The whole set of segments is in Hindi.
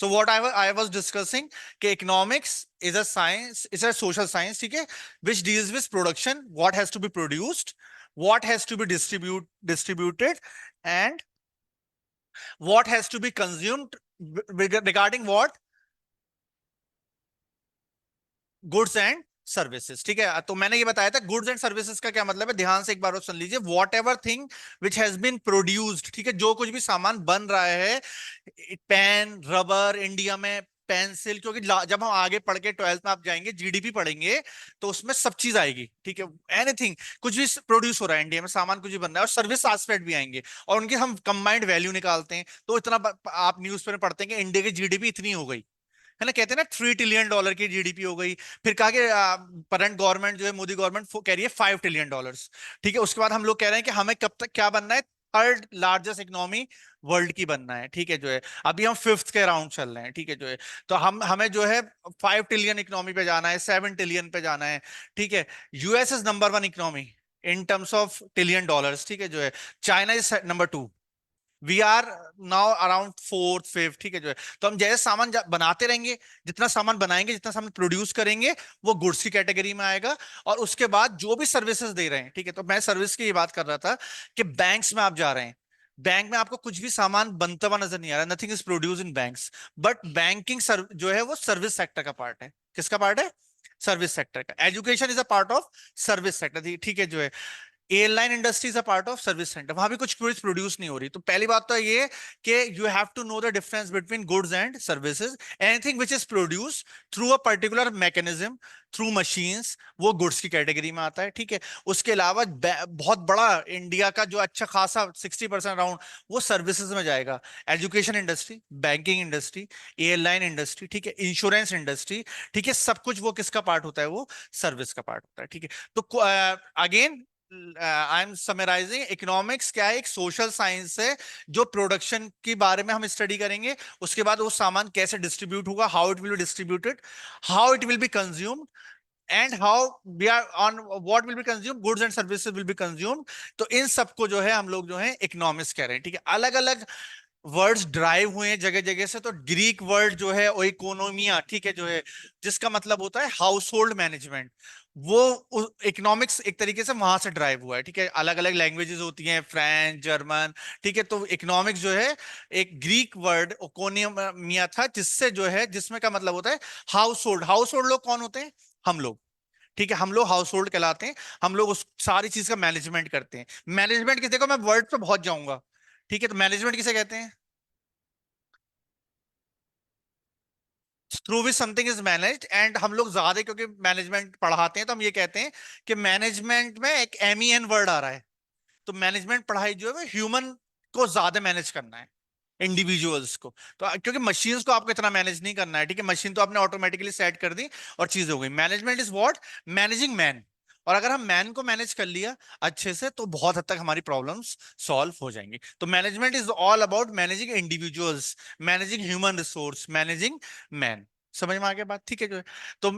So what I was discussing कि economics is a science, is a social science, ठीक है, which deals with production, what has to be produced, what has to be distributed, and what has to be consumed regarding what goods and services. ठीक है, तो मैंने ये बताया था गुड्स एंड सर्विसेज का क्या मतलब है, ध्यान से एक बार और सुन लीजिए। Whatever thing which has been produced, ठीक है, जो कुछ भी सामान बन रहा है, पेन, रबर, इंडिया में पेंसिल, क्योंकि जब हम आगे पढ़ के 12th में आप जाएंगे, जीडीपी पढ़ेंगे, तो उसमें सब चीज आएगी। ठीक है, एनीथिंग, कुछ भी प्रोड्यूस हो रहा है इंडिया में, सामान कुछ भी बन रहा है, और सर्विस एस्पेक्ट भी आएंगे, और उनके हम कंबाइंड वैल्यू निकालते हैं। तो इतना आप न्यूज में पढ़ते हैं कि इंडिया की जीडीपी इतनी हो गई है ना, कहते हैं ना $3 ट्रिलियन की जीडीपी हो गई। फिर कहा कि करंट गवर्नमेंट जो है, मोदी गवर्नमेंट कह रही है $5 ट्रिलियन। ठीक है, उसके बाद हम लोग कह रहे हैं कि हमें कब तक क्या बनना है, थर्ड लार्जेस्ट इकोनॉमी वर्ल्ड की बनना है। ठीक है, जो है अभी हम फिफ्थ के राउंड चल रहे हैं। ठीक है, जो है तो हमें जो है 5 ट्रिलियन इकोनॉमी पे जाना है, 7 ट्रिलियन पे जाना है। ठीक है, US is number one economy in terms of $1 trillion. ठीक है, जो है China is number 2, we are now around fourth fifth. ठीक है, जो है तो हम जैसे सामान बनाते रहेंगे, जितना सामान बनाएंगे, जितना सामान प्रोड्यूस करेंगे, वो गुड्स की कैटेगरी में आएगा। और उसके बाद जो भी सर्विसेज दे रहे हैं, ठीक है, तो मैं सर्विस की ये बात कर रहा था कि बैंक्स में आप जा रहे हैं, बैंक में आपको कुछ भी सामान बनता हुआ नजर नहीं आ रहा, nothing is produce in banks, but banking जो है वो सर्विस सेक्टर का पार्ट है। किसका पार्ट है? सर्विस सेक्टर का। Education is a part of service sector. ठीक है, जो है airline industry is a part of service centre, वहां भी कुछ गुड्स प्रोड्यूस नहीं हो रही। तो पहली बात तो ये कि you have to know the difference between goods and services. Anything which is produce through a particular mechanism, through machines, वो गुड्स की कैटेगरी में आता है। ठीक है, उसके अलावा बहुत बड़ा इंडिया का जो अच्छा खासा 60% अराउंड, वो सर्विसेज में जाएगा। Education industry, banking industry, airline industry, ठीक है, इंश्योरेंस इंडस्ट्री, ठीक है, सब कुछ वो किसका पार्ट होता है? वो सर्विस का पार्ट होता है। ठीक है, तो again I am summarising, economics क्या है? एक सोशल साइंस है जो प्रोडक्शन के बारे में हम स्टडी करेंगे। उसके बाद वो सामान कैसे डिस्ट्रीब्यूट होगा, how it will be distributed, how it will be consumed, and how we are on what will be consume, goods and services will be consumed. तो इन सबको जो है हम लोग जो है इकोनॉमिक्स कह रहे हैं। ठीक है, अलग अलग वर्ड्स ड्राइव हुए हैं जगह जगह से। तो ग्रीक वर्ड जो है वो इकोनोमिया, ठीक है, जो है जिसका मतलब होता है हाउस होल्ड मैनेजमेंट, वो इकोनॉमिक्स एक तरीके से वहां से ड्राइव हुआ है। ठीक है, अलग अलग लैंग्वेजेस होती हैं, फ्रेंच, जर्मन। ठीक है, तो इकोनॉमिक्स जो है एक ग्रीक वर्ड इकोनोमिया था, जिससे जो है जिसमें का मतलब होता है हाउस होल्ड। हाउस होल्ड लोग कौन होते हैं? हम लोग। ठीक है, हम लोग हाउस होल्ड कहलाते हैं। हम लोग उस सारी चीज का मैनेजमेंट करते हैं। मैनेजमेंट किसे, देखो मैं वर्ड पे बहुत जाऊंगा। ठीक है, तो मैनेजमेंट किसे कहते हैं? Through which something is managed. And हम लोग ज्यादा क्योंकि मैनेजमेंट पढ़ाते हैं, तो हम ये कहते हैं कि मैनेजमेंट में एक MEN वर्ड आ रहा है। तो मैनेजमेंट पढ़ाई जो है वो ह्यूमन को ज्यादा मैनेज करना है, इंडिविजुअल्स को। तो क्योंकि मशीन्स को आपको इतना मैनेज नहीं करना है। ठीक है, मशीन तो आपने ऑटोमेटिकली सेट कर दी और चीज हो गई। Management is what? Managing man. और अगर हम मैन को मैनेज कर लिया अच्छे से, तो बहुत हद तक हमारी प्रॉब्लम्स सॉल्व हो जाएंगी। तो management is all about managing individuals, managing human resource, managing man. समझ में आ गया बात? ठीक है, जो है तो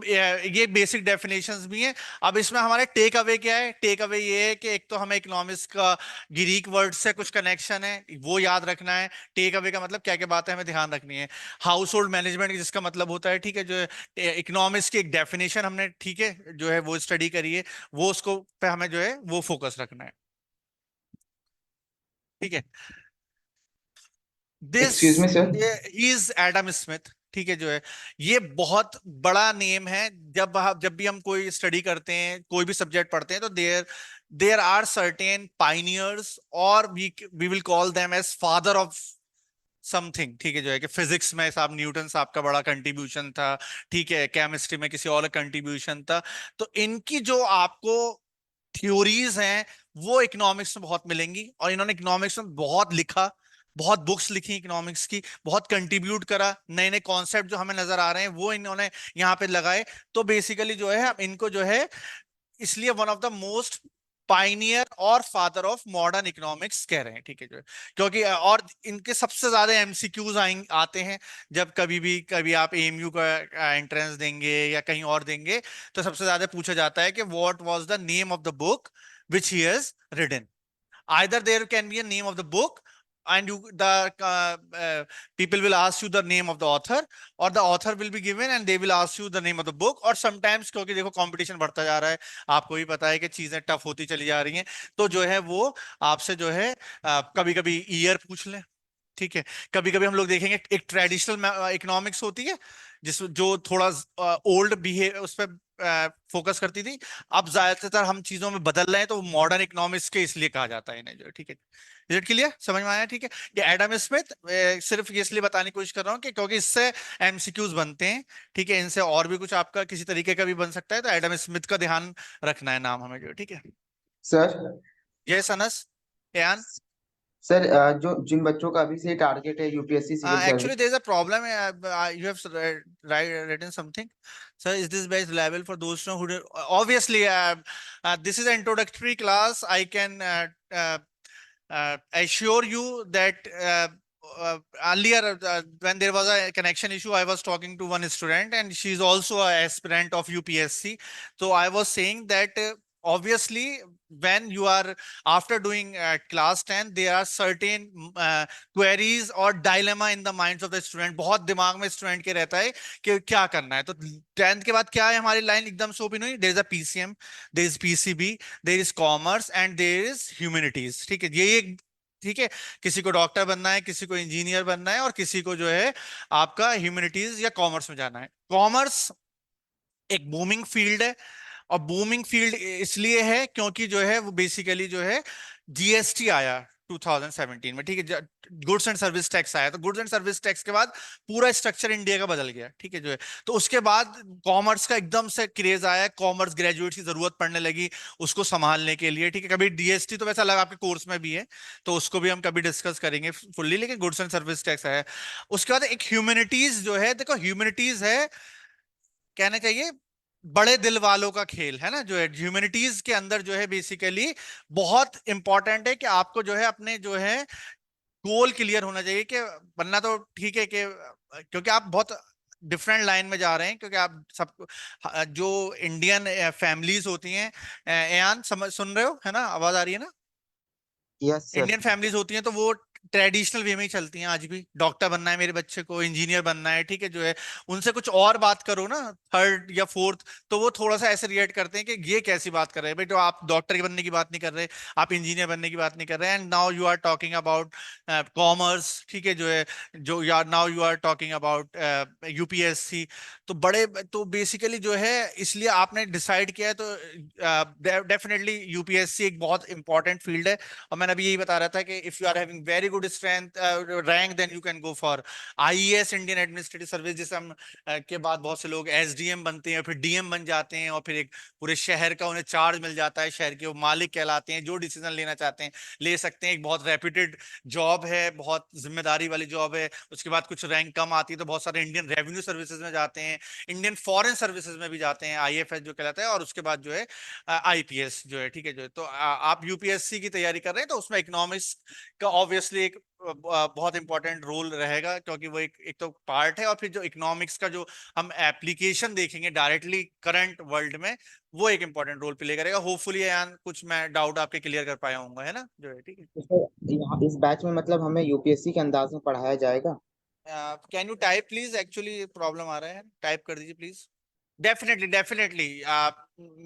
ये बेसिक डेफिनेशंस भी हैं। अब इसमें हमारे टेक अवे क्या है? टेक अवे ये है कि एक तो हमें इकोनॉमिक्स का ग्रीक वर्ड से कुछ कनेक्शन है, वो याद रखना है। टेक अवे का मतलब क्या क्या बातें हमें ध्यान रखनी है। हाउस होल्ड मैनेजमेंट जिसका मतलब होता है, ठीक है, जो है इकोनॉमिक्स की एक डेफिनेशन हमने, ठीक है, जो है वो स्टडी करी है, वो उसको पे हमें जो है वो फोकस रखना है। ठीक है, this excuse me sir. Is Adam Smith. ठीक है, जो है ये बहुत बड़ा नेम है। जब भी हम कोई स्टडी करते हैं, कोई भी सब्जेक्ट पढ़ते हैं, तो there there are certain pioneers, और we will call them as father of something. ठीक है, जो है कि फिजिक्स में साहब न्यूटन साहब का बड़ा कंट्रीब्यूशन था। ठीक है, केमिस्ट्री में किसी और का कंट्रीब्यूशन था। तो इनकी जो आपको थ्योरीज हैं, वो इकोनॉमिक्स में बहुत मिलेंगी। और इन्होंने इकोनॉमिक्स में बहुत लिखा, बहुत बुक्स लिखी इकोनॉमिक्स की, बहुत कंट्रीब्यूट करा। नए नए कॉन्सेप्ट जो हमें नजर आ रहे हैं, वो इन्होंने यहाँ पे लगाए। तो बेसिकली जो है हम इनको जो है इसलिए one of the most pioneer और फादर ऑफ मॉडर्न इकोनॉमिक्स कह रहे हैं। ठीक है, जो है क्योंकि और इनके सबसे ज्यादा MCQs आते हैं। जब कभी आप AMU का एंट्रेंस देंगे या कहीं और देंगे, तो सबसे ज्यादा पूछा जाता है कि what was the name of the book which he has written. Either there can be a name of the book, and people will ask you the name of the author, or the author will be given and they will ask you the name of the book. और sometimes क्योंकि देखो कंपटीशन बढ़ता जा रहा है, आपको भी पता है कि चीजें टफ होती चली जा रही हैं, तो जो है वो आपसे जो है कभी कभी ईयर पूछ ले, ठीक है। कभी कभी हम लोग देखेंगे एक ट्रेडिशनल इकोनॉमिक्स होती है जिस जो थोड़ा ओल्ड बिहेव उस पर फोकस करती थी। अब ज्यादातर हम चीजों में बदल रहे हैं, तो मॉडर्न इकोनॉमिक्स के इसलिए कहा जाता है इन्हें, जो ठीक है। इज इट क्लियर, समझ में आया? ठीक है। ये एडम स्मिथ, सिर्फ ये इसलिए बताने की कोशिश कर रहा हूँ कि क्योंकि इससे एमसीक्यूज बनते हैं, ठीक है। इनसे और भी कुछ आपका किसी तरीके का भी बन सकता है, तो एडम स्मिथ का ध्यान रखना है नाम हमें, जो ठीक है। सर। यस अनस, यान। सर जो जिन बच्चों का अभी से टारगेट है UPSC civil Actually, service. there's a problem. You have written something. Sir, is this base level for those who obviously this is an introductory class. I can assure you that earlier when there was a connection issue, I was talking to one student and she's also an aspirant of UPSC. So I was saying that obviously when you are after doing class 10, there are certain queries or dilemma in the minds of the student. बहुत दिमाग में स्टूडेंट के रहता है कि क्या करना है। तो 10th के बाद क्या है, हमारी लाइन एकदम से ओपन हुई। There is a PCM, there is PCB, there is commerce and there is humanities, ठीक है। ये एक, ठीक है। किसी को डॉक्टर बनना है, किसी को इंजीनियर बनना है, और किसी को जो है आपका ह्यूमैनिटीज या कॉमर्स में जाना है। कॉमर्स एक बूमिंग फील्ड है, और बूमिंग फील्ड इसलिए है क्योंकि जो है वो बेसिकली जो है जीएसटी आया 2017 में, ठीक है। गुड्स एंड सर्विस टैक्स आया, तो गुड्स एंड सर्विस टैक्स के बाद पूरा स्ट्रक्चर इंडिया का बदल गया, ठीक है जो है। तो उसके बाद कॉमर्स का एकदम से क्रेज आया, कॉमर्स ग्रेजुएट्स की जरूरत पड़ने लगी उसको संभालने के लिए, ठीक है। कभी डीएसटी तो वैसा लगा आपके कोर्स में भी है, तो उसको भी हम कभी डिस्कस करेंगे फुल्ली, लेकिन गुड्स एंड सर्विस टैक्स आया। उसके बाद एक ह्यूमैनिटीज जो है, देखो ह्यूमैनिटीज है, कहना चाहिए बड़े दिल वालों का खेल है ना, जो है ह्यूमैनिटीज के अंदर जो है बेसिकली बहुत इंपॉर्टेंट है कि आपको जो है अपने जो है गोल क्लियर होना चाहिए कि बनना तो ठीक है कि क्योंकि आप बहुत डिफरेंट लाइन में जा रहे हैं, क्योंकि आप सब जो इंडियन फैमिलीज होती हैं, यान समझ सुन रहे हो है ना, आवाज आ रही है ना? Yes sir. इंडियन फैमिलीज होती हैं तो वो ट्रेडिशनल वे में ही चलती हैं आज भी। डॉक्टर बनना है मेरे बच्चे को, इंजीनियर बनना है, ठीक है जो है। उनसे कुछ और बात करो ना, थर्ड या फोर्थ, तो वो थोड़ा सा ऐसे रिएक्ट करते हैं कि ये कैसी बात कर रहे हैं भाई, तो आप डॉक्टर के बनने की बात नहीं कर रहे, आप इंजीनियर बनने की बात नहीं कर रहे हैं। And now you are talking about commerce, ठीक है जो है, जो यार now you are talking about UPSC. तो बड़े, तो बेसिकली जो है इसलिए आपने डिसाइड किया है, तो डेफिनेटली यूपीएससी एक बहुत इंपॉर्टेंट फील्ड है। और मैंने अभी यही बता रहा था कि if you are having very good strength rank, then you can go for IAS, Indian administrative service, जिसे हम के बाद बहुत से लोग एसडीएम बनते हैं, फिर डीएम बन जाते हैं, और फिर एक पूरे शहर का उन्हें चार्ज मिल जाता है, शहर के वो मालिक कहलाते हैं, जो डिसीजन लेना चाहते हैं ले सकते हैं। एक बहुत रेप्यूटेड जॉब है, बहुत जिम्मेदारी वाली जॉब है। उसके बाद कुछ रैंक कम आती है तो बहुत सारे इंडियन रेवेन्यू सर्विसेज में जाते हैं, इंडियन फॉरेन सर्विसेज में भी जाते हैं, आईएफएस जो कहलाता है, और उसके बाद जो है आईपीएस जो है, ठीक है जो है। तो आप यूपीएससी की तैयारी कर रहे हैं, तो उसमें इकोनॉमिक्स का ऑब्वियसली एक बहुत इंपॉर्टेंट रोल रहेगा, क्योंकि वो एक तो पार्ट है, और फिर जो इकोनॉमिक्स का जो हम एप्लीकेशन देखेंगे डायरेक्टली करंट वर्ल्ड में, वो एक इंपॉर्टेंट रोल प्ले करेगा। होपफुली यार कुछ मैं डाउट आपके क्लियर कर पाया हूँ, है ना जो है, ठीक है। तो सर यहाँ इस बैच में मतलब हमें यूपीएससी के अंदाज में पढ़ाया जाएगा। Can you type please, actually problem आ रहा है, टाइप कर दीजिए प्लीज। डेफिनेटली डेफिनेटली,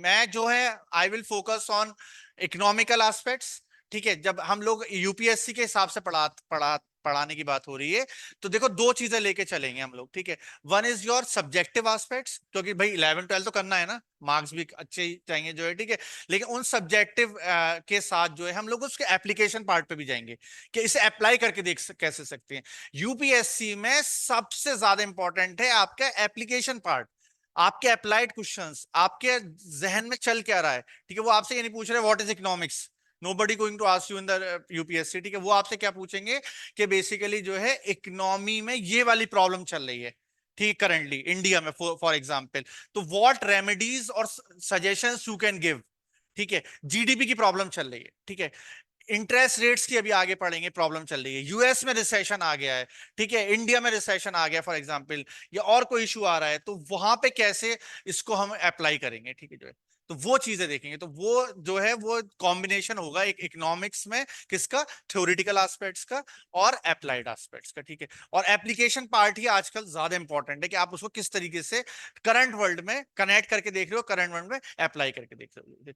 मैं जो है I will focus on economical aspects, ठीक है। जब हम लोग यूपीएससी के हिसाब से पढ़ाने की बात हो रही है, तो देखो दो चीजें लेके चलेंगे हम लोग, ठीक है। One is your subjective aspects, क्योंकि भाई 11 12 तो करना है ना, मार्क्स भी अच्छे ही चाहिए जो है, ठीक है। लेकिन उन सब्जेक्टिव के साथ जो है हम लोग उसके एप्लीकेशन पार्ट पे भी जाएंगे कि इसे अप्लाई करके कैसे सकते हैं। यूपीएससी में सबसे ज्यादा इंपॉर्टेंट है आपका एप्लीकेशन पार्ट, आपके अप्लाइड क्वेश्चंस, आपके जहन में चल क्या रहा है, ठीक है। वो आपसे ये नहीं पूछ रहे what is economics, nobody going to ask you in the UPSC, ठीक है। वो आपसे क्या पूछेंगे कि बेसिकली जो है इकोनॉमी में ये वाली प्रॉब्लम चल रही है, ठीक, करंटली इंडिया में फॉर एग्जांपल, तो व्हाट रेमेडीज और सजेशंस यू कैन गिव, ठीक है। जीडीपी की प्रॉब्लम चल रही है, ठीक है। इंटरेस्ट रेट्स की अभी आगे पढ़ेंगे, प्रॉब्लम चल रही है, यूएस में रिसेशन आ गया है, ठीक है, इंडिया में रिसेशन आ गया फॉर एग्जांपल, या और कोई इशू आ रहा है, तो वहां पे कैसे इसको हम अप्लाई करेंगे, ठीक है जो है। तो वो चीजें देखेंगे। तो वो जो है वो कॉम्बिनेशन होगा एक इकोनॉमिक्स में, किसका, थ्योरेटिकल एस्पेक्ट्स का और अप्लाइड एस्पेक्ट्स का, ठीक है। और एप्लीकेशन पार्ट ही आजकल ज्यादा इंपॉर्टेंट है कि आप उसको किस तरीके से करंट वर्ल्ड में कनेक्ट करके देख रहे हो, करंट वर्ल्ड में अप्लाई करके देख रहे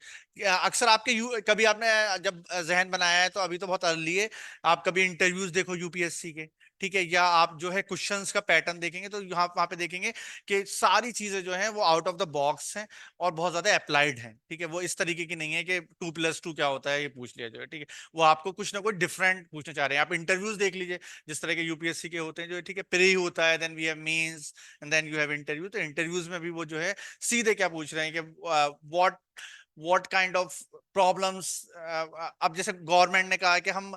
हो। अक्सर आपके कभी आपने जब जहन बनाया है तो अभी तो बहुत अर्ली है, आप कभी इंटरव्यूज देखो यूपीएससी के, ठीक है, या आप जो है क्वेश्चंस का पैटर्न देखेंगे तो यहाँ वहां पे देखेंगे कि सारी चीजें जो है वो आउट ऑफ द बॉक्स हैं और बहुत ज्यादा अप्लाइड हैं, ठीक है। वो इस तरीके की नहीं है कि 2+2 क्या होता है ये पूछ लिया जो है, ठीक है। वो आपको कुछ ना कुछ डिफरेंट पूछना चाह रहे हैं। आप इंटरव्यूज देख लीजिए जिस तरह के यूपीएससी के होते हैं जो है, ठीक है, प्री होता है, then we have mains and then you have interview. तो इंटरव्यूज में भी वो जो है सीधे क्या पूछ रहे हैं कि व्हाट काइंड ऑफ प्रॉब्लम्स। अब जैसे गवर्नमेंट ने कहा कि हम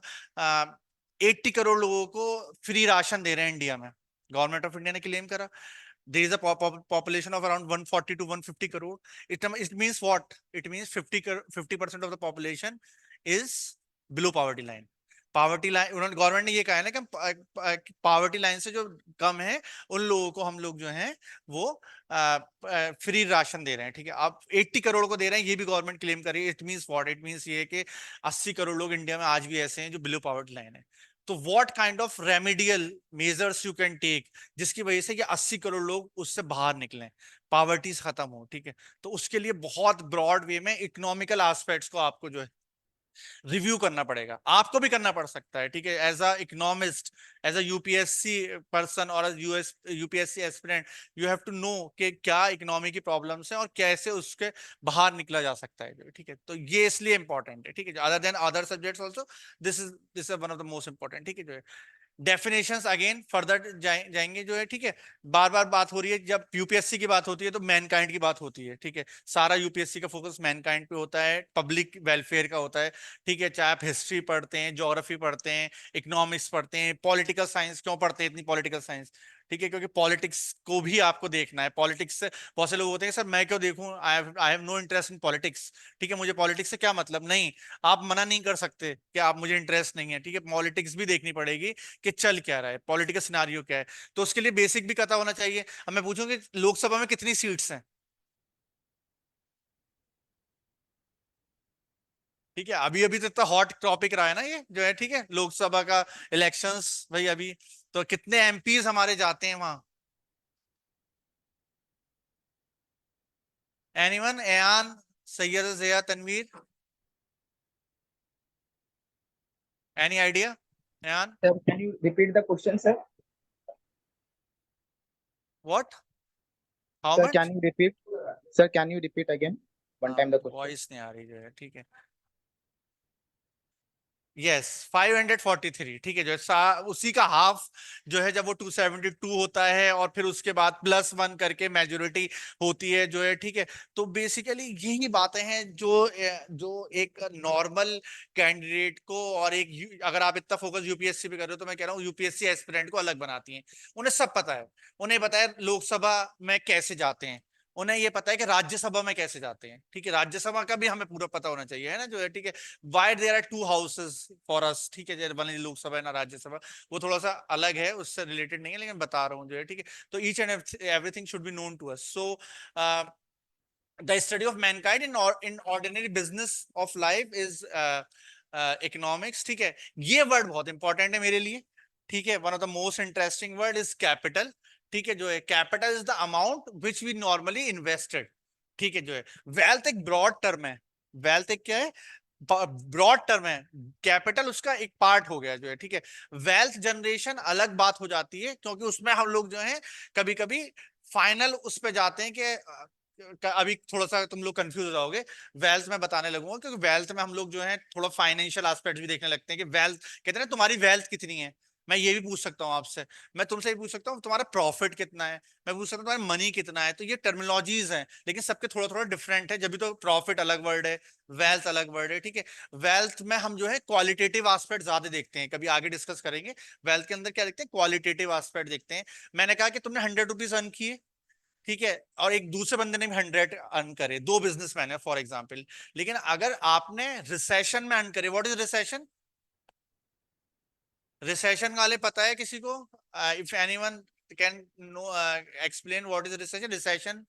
80 करोड़ लोगों को फ्री राशन दे रहे हैं इंडिया में, गवर्नमेंट ऑफ इंडिया ने क्लेम करा। there is a population of around 140 to 150 crore. It means what? It means 50% of the population is below poverty line. Poverty line, उन्होंने गवर्नमेंट ने ये कहा है ना कि हम पावर्टी लाइन से जो कम है उन लोगों को हम लोग जो है वो फ्री राशन दे रहे हैं, ठीक है। अब 80 करोड़ को दे रहे हैं, ये भी गवर्नमेंट क्लेम कर रही है। It means what? It means ये है कि 80 करोड़ लोग इंडिया में आज भी ऐसे हैं जो बिलो पावर्टी लाइन है। तो what kind of remedial measures you can take जिसकी वजह से ये 80 करोड़ लोग उससे बाहर निकलें, पावर्टी खत्म हो, ठीक है। तो उसके लिए बहुत ब्रॉड वे में इकोनॉमिकल एस्पेक्ट्स को आपको जो है रिव्यू करना पड़ेगा, आपको भी करना पड़ सकता है, ठीक है। As a economist, as a UPSC person और US UPSC aspirant, you have to know कि क्या इकोनॉमी की प्रॉब्लम्स हैं और कैसे उसके बाहर निकला जा सकता है, ठीक है। तो ये इसलिए इंपॉर्टेंट है, ठीक है। Other than other subjects also, this is one of the most important, ठीक है। जो है डेफिनेशंस अगेन फर्दर जाएंगे जो है, ठीक है। बार बार बात हो रही है, जब यूपीएससी की बात होती है तो मैनकाइंड की बात होती है, ठीक है। सारा यूपीएससी का फोकस मैनकाइंड पे होता है, पब्लिक वेलफेयर का होता है, ठीक है। चाहे आप हिस्ट्री पढ़ते हैं, ज्योग्राफी पढ़ते हैं, इकोनॉमिक्स पढ़ते हैं, पॉलिटिकल साइंस क्यों पढ़ते हैं, इतनी पॉलिटिकल साइंस, ठीक है, क्योंकि पॉलिटिक्स को भी आपको देखना है। पॉलिटिक्स से बहुत से लोग होते हैं सर मैं क्यों देखूं, I have no interest in politics, ठीक है, मुझे पॉलिटिक्स से क्या मतलब। नहीं, आप मना नहीं कर सकते कि आप मुझे इंटरेस्ट नहीं है, ठीक है। पॉलिटिक्स भी देखनी पड़ेगी कि चल क्या रहा है, पॉलिटिकल सिनारियो क्या है। तो उसके लिए बेसिक भी पता होना चाहिए। अब मैं पूछूं कि लोकसभा में कितनी सीट्स हैं, ठीक है। अभी अभी तो इतना हॉट टॉपिक रहा है ना ये जो है, ठीक है, लोकसभा का इलेक्शंस भाई अभी। तो कितने एमपीज हमारे जाते हैं वहां? Anyone? Ayan, Syed Zia, Tanveer, any idea? Ayan? Sir, can you repeat the question, sir? What? How Sir, much? can you repeat? Sir, can you repeat again? One हाँ, time the question. वॉइस नहीं आ रही जो है, ठीक है। यस, 543, ठीक है। जो है उसी का हाफ जो है, जब वो 272 होता है और फिर उसके बाद +1 करके मेजोरिटी होती है जो है, ठीक है। तो बेसिकली यही बातें हैं जो एक नॉर्मल कैंडिडेट को और अगर आप इतना फोकस यूपीएससी पे कर रहे हो तो मैं कह रहा हूँ यूपीएससी एस्पिरेंट को अलग बनाती हैं। उन्हें सब पता है, उन्हें पता है लोकसभा में कैसे जाते हैं, उन्हें ये पता है कि राज्यसभा में कैसे जाते हैं, ठीक है। राज्यसभा का भी हमें पूरा पता होना चाहिए, है ना जो है, ठीक है। Why there are two houses for us, ठीक है, जैसे वन लोकसभा है ना राज्यसभा, वो थोड़ा सा अलग है, उससे रिलेटेड नहीं है, लेकिन बता रहा हूँ जो है, ठीक है। तो each and everything should be known to us. So the study of mankind in ordinary business of life is economics, ठीक है। ये वर्ड बहुत इंपॉर्टेंट है मेरे लिए, ठीक है। One of the most interesting word is capital, ठीक है। जो है capital is the amount which we normally invested, ठीक है। जो है वेल्थ एक ब्रॉड टर्म है, वेल्थ एक क्या है, ब्रॉड टर्म है, कैपिटल उसका एक पार्ट हो गया जो है, ठीक है। वेल्थ जनरेशन अलग बात हो जाती है, क्योंकि उसमें हम लोग जो है कभी कभी फाइनल उस पे जाते हैं कि अभी थोड़ा सा तुम लोग कंफ्यूज हो जाओगे, वेल्थ में बताने लगूंगा, क्योंकि वेल्थ में हम लोग जो है थोड़ा फाइनेंशियल एस्पेक्ट भी देखने लगते हैं कि वेल्थ कहते हैं तुम्हारी वेल्थ कितनी है। मैं ये भी पूछ सकता हूँ आपसे, मैं तुमसे भी पूछ सकता हूँ तुम्हारा प्रॉफिट कितना है, मैं पूछ सकता हूँ तुम्हारा मनी कितना है। तो ये टर्मिनोलॉजीज हैं, लेकिन सबके थोड़ा थोड़ा डिफरेंट है, जब भी तो प्रॉफिट अलग वर्ड है, वेल्थ अलग वर्ड है, ठीक है। वेल्थ में हम जो है क्वालिटेटिव एस्पेक्ट ज्यादा देखते हैं, कभी आगे डिस्कस करेंगे। वेल्थ के अंदर क्या देखते हैं, क्वालिटेटिव एस्पेक्ट देखते हैं। मैंने कहा कि तुमने 100 रुपीज अर्न किए, ठीक है, और एक दूसरे बंदे ने भी 100 अर्न करे, दो बिजनेसमैन है फॉर एग्जाम्पल, लेकिन अगर आपने रिसेशन में अर्न करे, व्हाट इज रिसेशन? रिसेशन वाले पता है किसी को? If anyone can know explain what is recession? Recession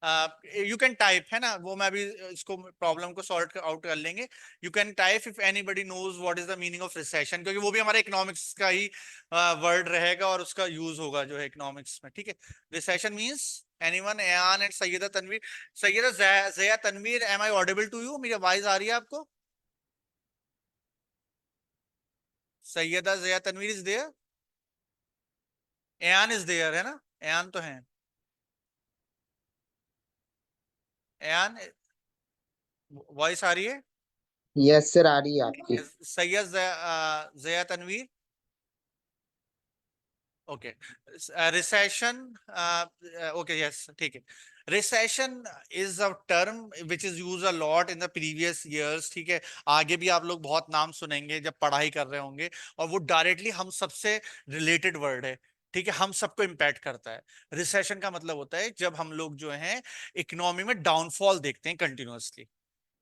you can type, है ना, वो मैं अभी इसको प्रॉब्लम को सॉर्ट आउट कर लेंगे. You can type if anybody knows what is the meaning of recession, क्योंकि वो भी हमारे इकोनॉमिक्स का ही वर्ड रहेगा और उसका यूज होगा जो है इकोनॉमिक्स में. ठीक है, recession means anyone. Ayaan and Syeda Tanveer. Syeda Zia Tanveer, am I audible to you? मेरी आवाज आ रही है आपको? Syeda Zia Tanveer is there? Ayaan is there, है ना? एयान तो है. एयान, वॉइस आ रही है? Yes sir, आ रही है आपकी. Syed Zia Tanveer. Okay. Recession, okay yes, ठीक है. Recession is a term which is use a lot in the previous years. ठीक है, आगे भी आप लोग बहुत नाम सुनेंगे जब पढ़ाई कर रहे होंगे, और वो डायरेक्टली हम सबसे रिलेटेड वर्ड है. ठीक है, हम सबको इम्पैक्ट करता है. रिसेशन का मतलब होता है जब हम लोग जो है इकोनॉमी में डाउनफॉल देखते हैं कंटिन्यूअसली.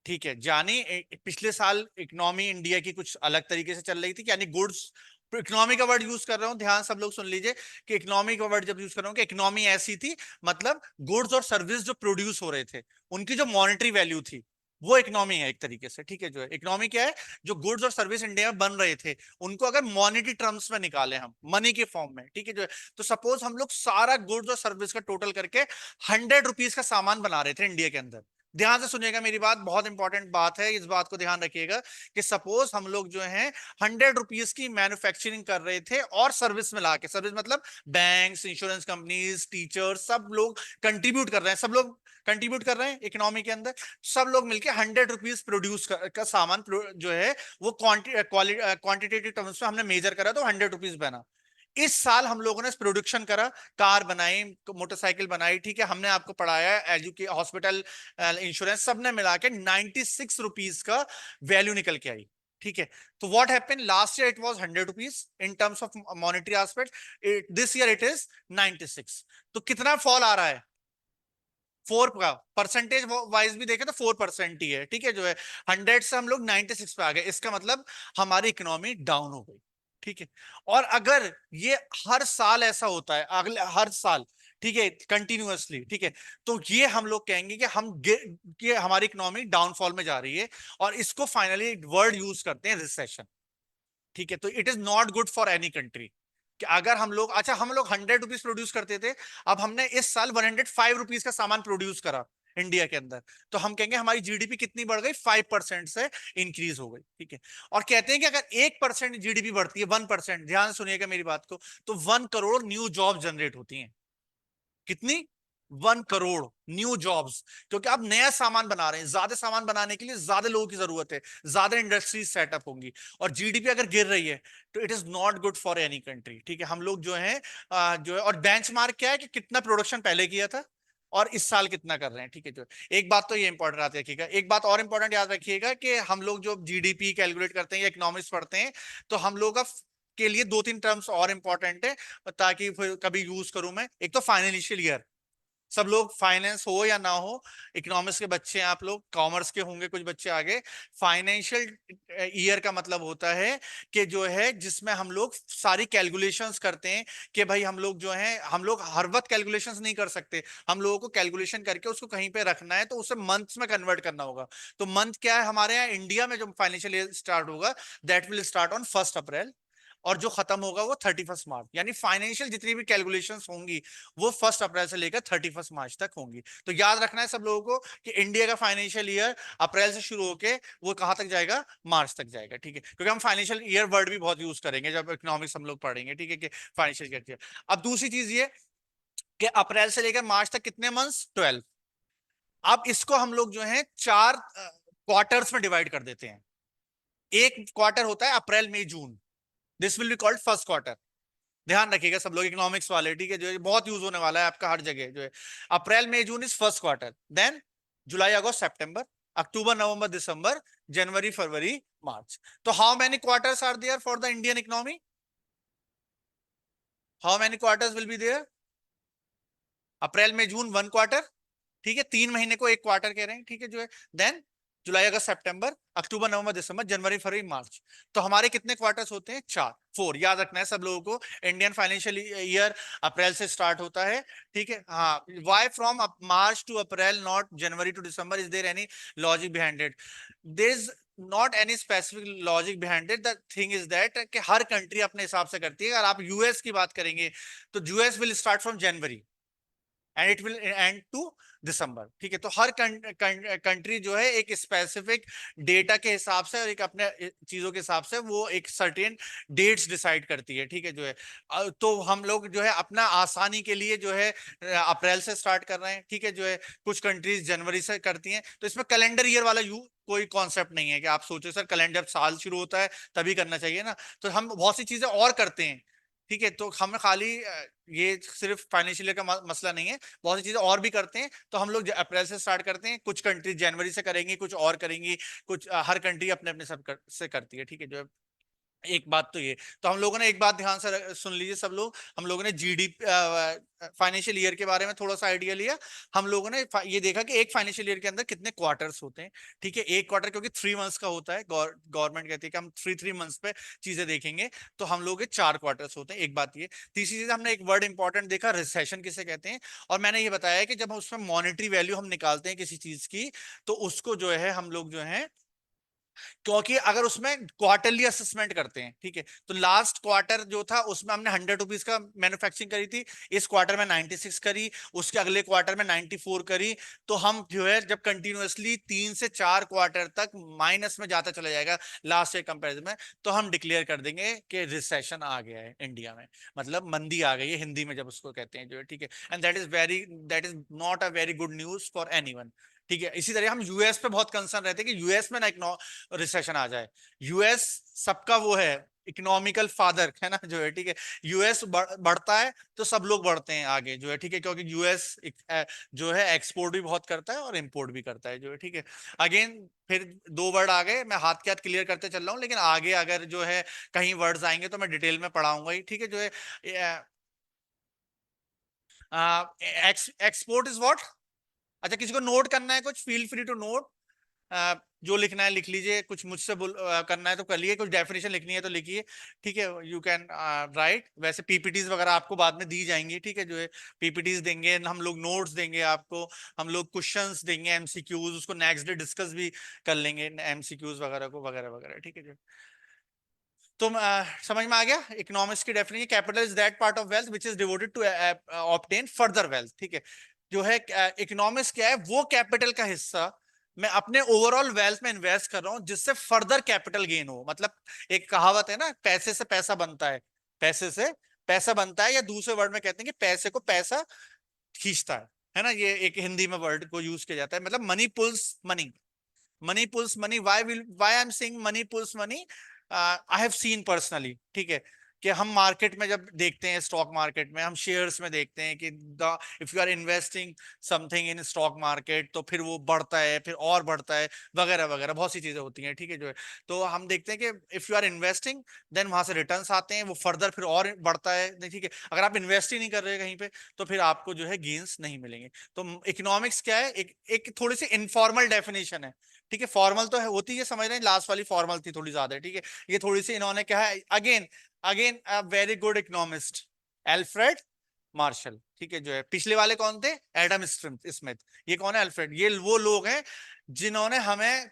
ठीक है, जानी पिछले साल इकोनॉमी इंडिया की कुछ अलग तरीके से चल रही थी, यानी गुड्स. इकोनॉमी का वर्ड यूज कर रहा हूं, ध्यान सब लोग सुन लीजिए कि इकोनॉमी का वर्ड जब यूज कर रहा हूं कि इकोनॉमी ऐसी थी, मतलब गुड्स और सर्विस जो प्रोड्यूस हो रहे थे उनकी जो मॉनेटरी वैल्यू थी, वो इकोनॉमी है एक तरीके से. ठीक है, जो है इकोनॉमी क्या है, जो गुड्स और सर्विस इंडिया में बन रहे थे उनको अगर मॉनेटरी टर्म्स में निकाले हम, मनी के फॉर्म में. ठीक है, जो है, तो सपोज हम लोग सारा गुड्स और सर्विस का टोटल करके 100 रुपीज का सामान बना रहे थे इंडिया के अंदर. ध्यान से सुनिएगा मेरी बात, बहुत इंपॉर्टेंट बात है, इस बात को ध्यान रखिएगा कि सपोज हम लोग जो है 100 रुपीज की मैन्युफैक्चरिंग कर रहे थे और सर्विस में लाके, सर्विस मतलब बैंक्स, इंश्योरेंस कंपनीज, टीचर्स, सब लोग कंट्रीब्यूट कर रहे हैं, सब लोग कंट्रीब्यूट कर रहे हैं इकोनॉमी के अंदर. सब लोग मिलके 100 रुपीज प्रोड्यूस का सामान जो है वो क्वांटिटेटिव टर्म्स में हमने मेजर करा तो 100 रुपीज बना. इस साल हम लोगों ने प्रोडक्शन करा, कार बनाई, मोटरसाइकिल बनाई. ठीक है, हमने आपको पढ़ाया एजुकेशन, हॉस्पिटल, इंश्योरेंस, सबने मिला के 96 रुपीज का वैल्यू निकल के आई. ठीक है, तो what happened, last year it was 100 rupees in terms of monetary aspect, this year it is 96. तो कितना फॉल आ रहा है? 4 का. परसेंटेज वाइज भी देखें तो 4% ही है. ठीक है, जो है 100 से हम लोग 96 पे आ गए, इसका मतलब हमारी इकोनॉमी डाउन हो गई. ठीक है, और अगर ये हर साल ऐसा होता है, अगले हर साल, ठीक है, कंटिन्यूअसली, ठीक है, तो ये हम लोग कहेंगे कि हमारी इकोनॉमी डाउनफॉल में जा रही है, और इसको फाइनली वर्ड यूज करते हैं रिसेशन. ठीक है, तो it is not good for any country कि अगर हम लोग, अच्छा हम लोग 100 रुपीज प्रोड्यूस करते थे, अब हमने इस साल 105 रुपीज का सामान प्रोड्यूस करा इंडिया के अंदर, तो हम कहेंगे हमारी जीडीपी कितनी बढ़ गई, 5% से इंक्रीज हो गई. ठीक है, और कहते हैं कि अगर 1% जीडीपी बढ़ती है, 1%, ध्यान सुनिएगा मेरी बात को, तो 1 करोड़ न्यू जॉब जनरेट होती हैं. कितनी? 1 करोड़ न्यू जॉब्स. क्योंकि आप नया सामान बना रहे हैं, ज्यादा सामान बनाने के लिए ज्यादा लोगों की जरूरत है, ज्यादा इंडस्ट्रीज सेटअप होंगी, और जीडीपी अगर गिर रही है तो it is not good for any country. ठीक है, हम लोग जो है और बेंचमार्क क्या है कि कितना प्रोडक्शन पहले किया था और इस साल कितना कर रहे हैं. ठीक है, जो एक बात तो ये इंपॉर्टेंट याद रखिएगा, एक बात और इंपॉर्टेंट याद रखिएगा कि हम लोग जो जीडीपी कैलकुलेट करते हैं या इकोनॉमिक्स पढ़ते हैं, तो हम लोग का के लिए 2-3 टर्म्स और इंपॉर्टेंट है, ताकि फिर कभी यूज करूं मैं. एक तो फाइनेंशियल ईयर, सब लोग फाइनेंस हो या ना हो, इकोनॉमिक्स के बच्चे हैं आप लोग, कॉमर्स के होंगे कुछ बच्चे आगे. फाइनेंशियल ईयर का मतलब होता है कि जो है जिसमें हम लोग सारी कैलकुलेशंस करते हैं कि भाई हम लोग जो है, हम लोग हर वक्त कैलकुलेशंस नहीं कर सकते, हम लोगों को कैलकुलेशन करके उसको कहीं पे रखना है, तो उसे मंथ्स में कन्वर्ट करना होगा. तो मंथ क्या है हमारे यहाँ इंडिया में, जो फाइनेंशियल ईयर स्टार्ट होगा दैट विल स्टार्ट ऑन 1 अप्रैल, और जो खत्म होगा वो 31 मार्च. यानी फाइनेंशियल जितनी भी कैलकुलेशंस होंगी वो 1 अप्रैल से लेकर 31 मार्च तक होंगी. तो याद रखना है सब लोगों को कि इंडिया का फाइनेंशियल ईयर अप्रैल से शुरू होके वो कहां तक जाएगा, मार्च तक जाएगा. ठीक है, क्योंकि हम फाइनेंशियल ईयर वर्ड भी बहुत यूज करेंगे जब इकोनॉमिक्स हम लोग पढ़ेंगे. ठीक है, कि फाइनेंशियल ईयर. अब दूसरी चीज ये कि अप्रैल से लेकर मार्च तक कितने मंथ्स, 12. अब इसको हम लोग जो है 4 क्वार्टर्स में डिवाइड कर देते हैं. एक क्वार्टर होता है अप्रैल मई जून, this will be called first quarter. ध्यान रखिएगा सब लोग इकोनॉमिक्स वाले. ठीक है, जो है बहुत यूज होने वाला है आपका हर जगह, जो है अप्रैल मई जून इज फर्स्ट क्वार्टर, देन जुलाई अगस्त सितंबर, अक्टूबर नवंबर दिसंबर, जनवरी फरवरी मार्च. तो how many quarters are there for the Indian economy? How many quarters will be there? अप्रैल में जून 1 क्वार्टर. ठीक है, 3 महीने को एक क्वार्टर कह रहे हैं. ठीक है, जो है देन जुलाई अगस्त सितंबर, अक्टूबर नवंबर दिसंबर, जनवरी फरवरी मार्च। तो हमारे कितने क्वार्टर्स होते हैं? 4, 4 याद रखना है सब लोगों को। इंडियन फाइनेंशियल ईयर अप्रैल से स्टार्ट होता है, ठीक है। हाँ, why from March to April, not January to December? Is there any logic behind it? There is not any specific logic behind it. The thing is that कि हर कंट्री अपने हिसाब से करती है। अगर आप यूएस की बात करेंगे तो US will start from January and it will end to December, ठीक है। तो हर कंट्री जो है एक स्पेसिफिक डेटा के हिसाब से और एक अपने चीजों के हिसाब से वो एक सर्टेन डेट्स डिसाइड करती है, ठीक है जो है। तो हम लोग जो है अपना आसानी के लिए जो है अप्रैल से स्टार्ट कर रहे हैं, ठीक है जो है। कुछ कंट्रीज जनवरी से करती हैं। तो इसमें कैलेंडर ईयर वाला यू कोई कॉन्सेप्ट नहीं है कि आप सोचो सर कैलेंडर साल शुरू होता है तभी करना चाहिए ना। तो हम बहुत सी चीजें और करते हैं, ठीक है। तो हम खाली ये सिर्फ फाइनेंशियल ईयर का मसला नहीं है, बहुत सी चीजें और भी करते हैं। तो हम लोग अप्रैल से स्टार्ट करते हैं, कुछ कंट्री जनवरी से करेंगी, कुछ और करेंगी, कुछ हर कंट्री अपने अपने से करती है, ठीक है जो है। एक बात तो ये, तो हम लोगों ने एक बात ध्यान से सुन लीजिए सब लोग। हम लोगों ने जीडीपी फाइनेंशियल ईयर के बारे में थोड़ा सा आइडिया लिया। हम लोगों ने ये देखा कि एक फाइनेंशियल ईयर के अंदर कितने क्वार्टर्स होते हैं, ठीक है। एक क्वार्टर क्योंकि 3 मंथ्स का होता है, गवर्नमेंट कहती है कि हम 3 3 मंथ्स पे चीजें देखेंगे। तो हम लोग के 4 क्वार्टर्स होते हैं, एक बात ये। तीसरी चीज हमने एक वर्ड इंपॉर्टेंट देखा, रिसेशन किसे कहते हैं। और मैंने ये बताया कि जब हम उसमें मॉनेटरी वैल्यू हम निकालते हैं किसी चीज की, तो उसको जो है हम लोग जो है, क्योंकि अगर उसमें क्वार्टरली असेसमेंट करते हैं, ठीक है। तो लास्ट क्वार्टर जो था उसमें हमने 100 रुपीज का मैन्युफैक्चरिंग करी थी, इस क्वार्टर में 96 करी, उसके अगले क्वार्टर में 94 करी। तो हम जो है जब कंटिन्यूअसली 3 से 4 क्वार्टर तक माइनस में जाता चला जाएगा लास्ट ईयर कंपेरिजन में, तो हम डिक्लेयर कर देंगे कि रिसेशन आ गया है इंडिया में, मतलब मंदी आ गई है हिंदी में जब उसको कहते हैं जो है, ठीक है। And that is not a very good news for anyone, ठीक है। इसी तरह हम यूएस पे बहुत कंसर्न रहते हैं कि यूएस में ना एक रिसेशन आ जाए। यूएस सबका वो है, इकोनॉमिकल फादर है ना जो है, ठीक है। यूएस बढ़ता है तो सब लोग बढ़ते हैं आगे जो है, ठीक है। क्योंकि यूएस जो है एक्सपोर्ट भी बहुत करता है और इंपोर्ट भी करता है जो है, ठीक है। अगेन फिर 2 वर्ड आ गए, मैं हाथ के हाथ क्लियर करते चल रहा हूँ, लेकिन आगे अगर जो है कहीं वर्ड्स आएंगे तो मैं डिटेल में पढ़ाऊंगा ही, ठीक है जो है। Export is what? अच्छा, किसी को नोट करना है कुछ, फील फ्री टू नोट। जो लिखना है लिख लीजिए, कुछ मुझसे करना है तो कर लिए, कुछ डेफिनेशन लिखनी है तो लिखिए, ठीक है। You can write. वैसे पीपीटीज वगैरह आपको बाद में दी जाएंगी, ठीक है जो है। पीपीटीज देंगे हम लोग, नोट्स देंगे आपको, हम लोग क्वेश्चंस देंगे, एमसीक्यूज, उसको नेक्स्ट डे डिस्कस भी कर लेंगे एमसीक्यूज वगैरह को, वगैरह वगैरह, ठीक है जो। तो समझ में आ गया इकोनॉमिक्स की definition? Capital is that part of wealth which is devoted to obtain further wealth, ठीक है जो है। इकोनॉमिक्स क्या है? वो कैपिटल का हिस्सा मैं अपने ओवरऑल वेल्थ में इन्वेस्ट कर रहा हूं जिससे फर्दर कैपिटल गेन हो। मतलब एक कहावत है ना, पैसे से पैसा बनता है, पैसे से पैसा बनता है, या दूसरे वर्ड में कहते हैं कि पैसे को पैसा खींचता है ना। ये एक हिंदी में वर्ड को यूज किया जाता है, मतलब money pulls money, money pulls money. Why I am saying money pulls money? I have seen personally, ठीक है, कि हम मार्केट में जब देखते हैं, स्टॉक मार्केट में हम शेयर्स में देखते हैं कि if you are investing something in stock market तो फिर वो बढ़ता है, फिर और बढ़ता है, वगैरह वगैरह, बहुत सी चीजें होती हैं, ठीक है जो है। तो हम देखते हैं कि if you are investing then वहां से रिटर्न्स आते हैं, वो फर्दर फिर और बढ़ता है, ठीक है। अगर आप इन्वेस्ट ही नहीं कर रहे कहीं पे तो फिर आपको जो है गेन्स नहीं मिलेंगे। तो इकोनॉमिक्स क्या है? एक थोड़ी सी इनफॉर्मल डेफिनेशन है, ठीक है। फॉर्मल तो है होती है, समझ रहे हैं, लास्ट वाली फॉर्मल थी थोड़ी ज्यादा, ठीक है। ये थोड़ी सी इन्होंने क्या है, again again a very good economist, Alfred Marshall, ठीक है जो है। पिछले वाले कौन थे? Adam Smith. ये कौन है? अल्फ्रेड। ये वो लोग हैं जिन्होंने हमें,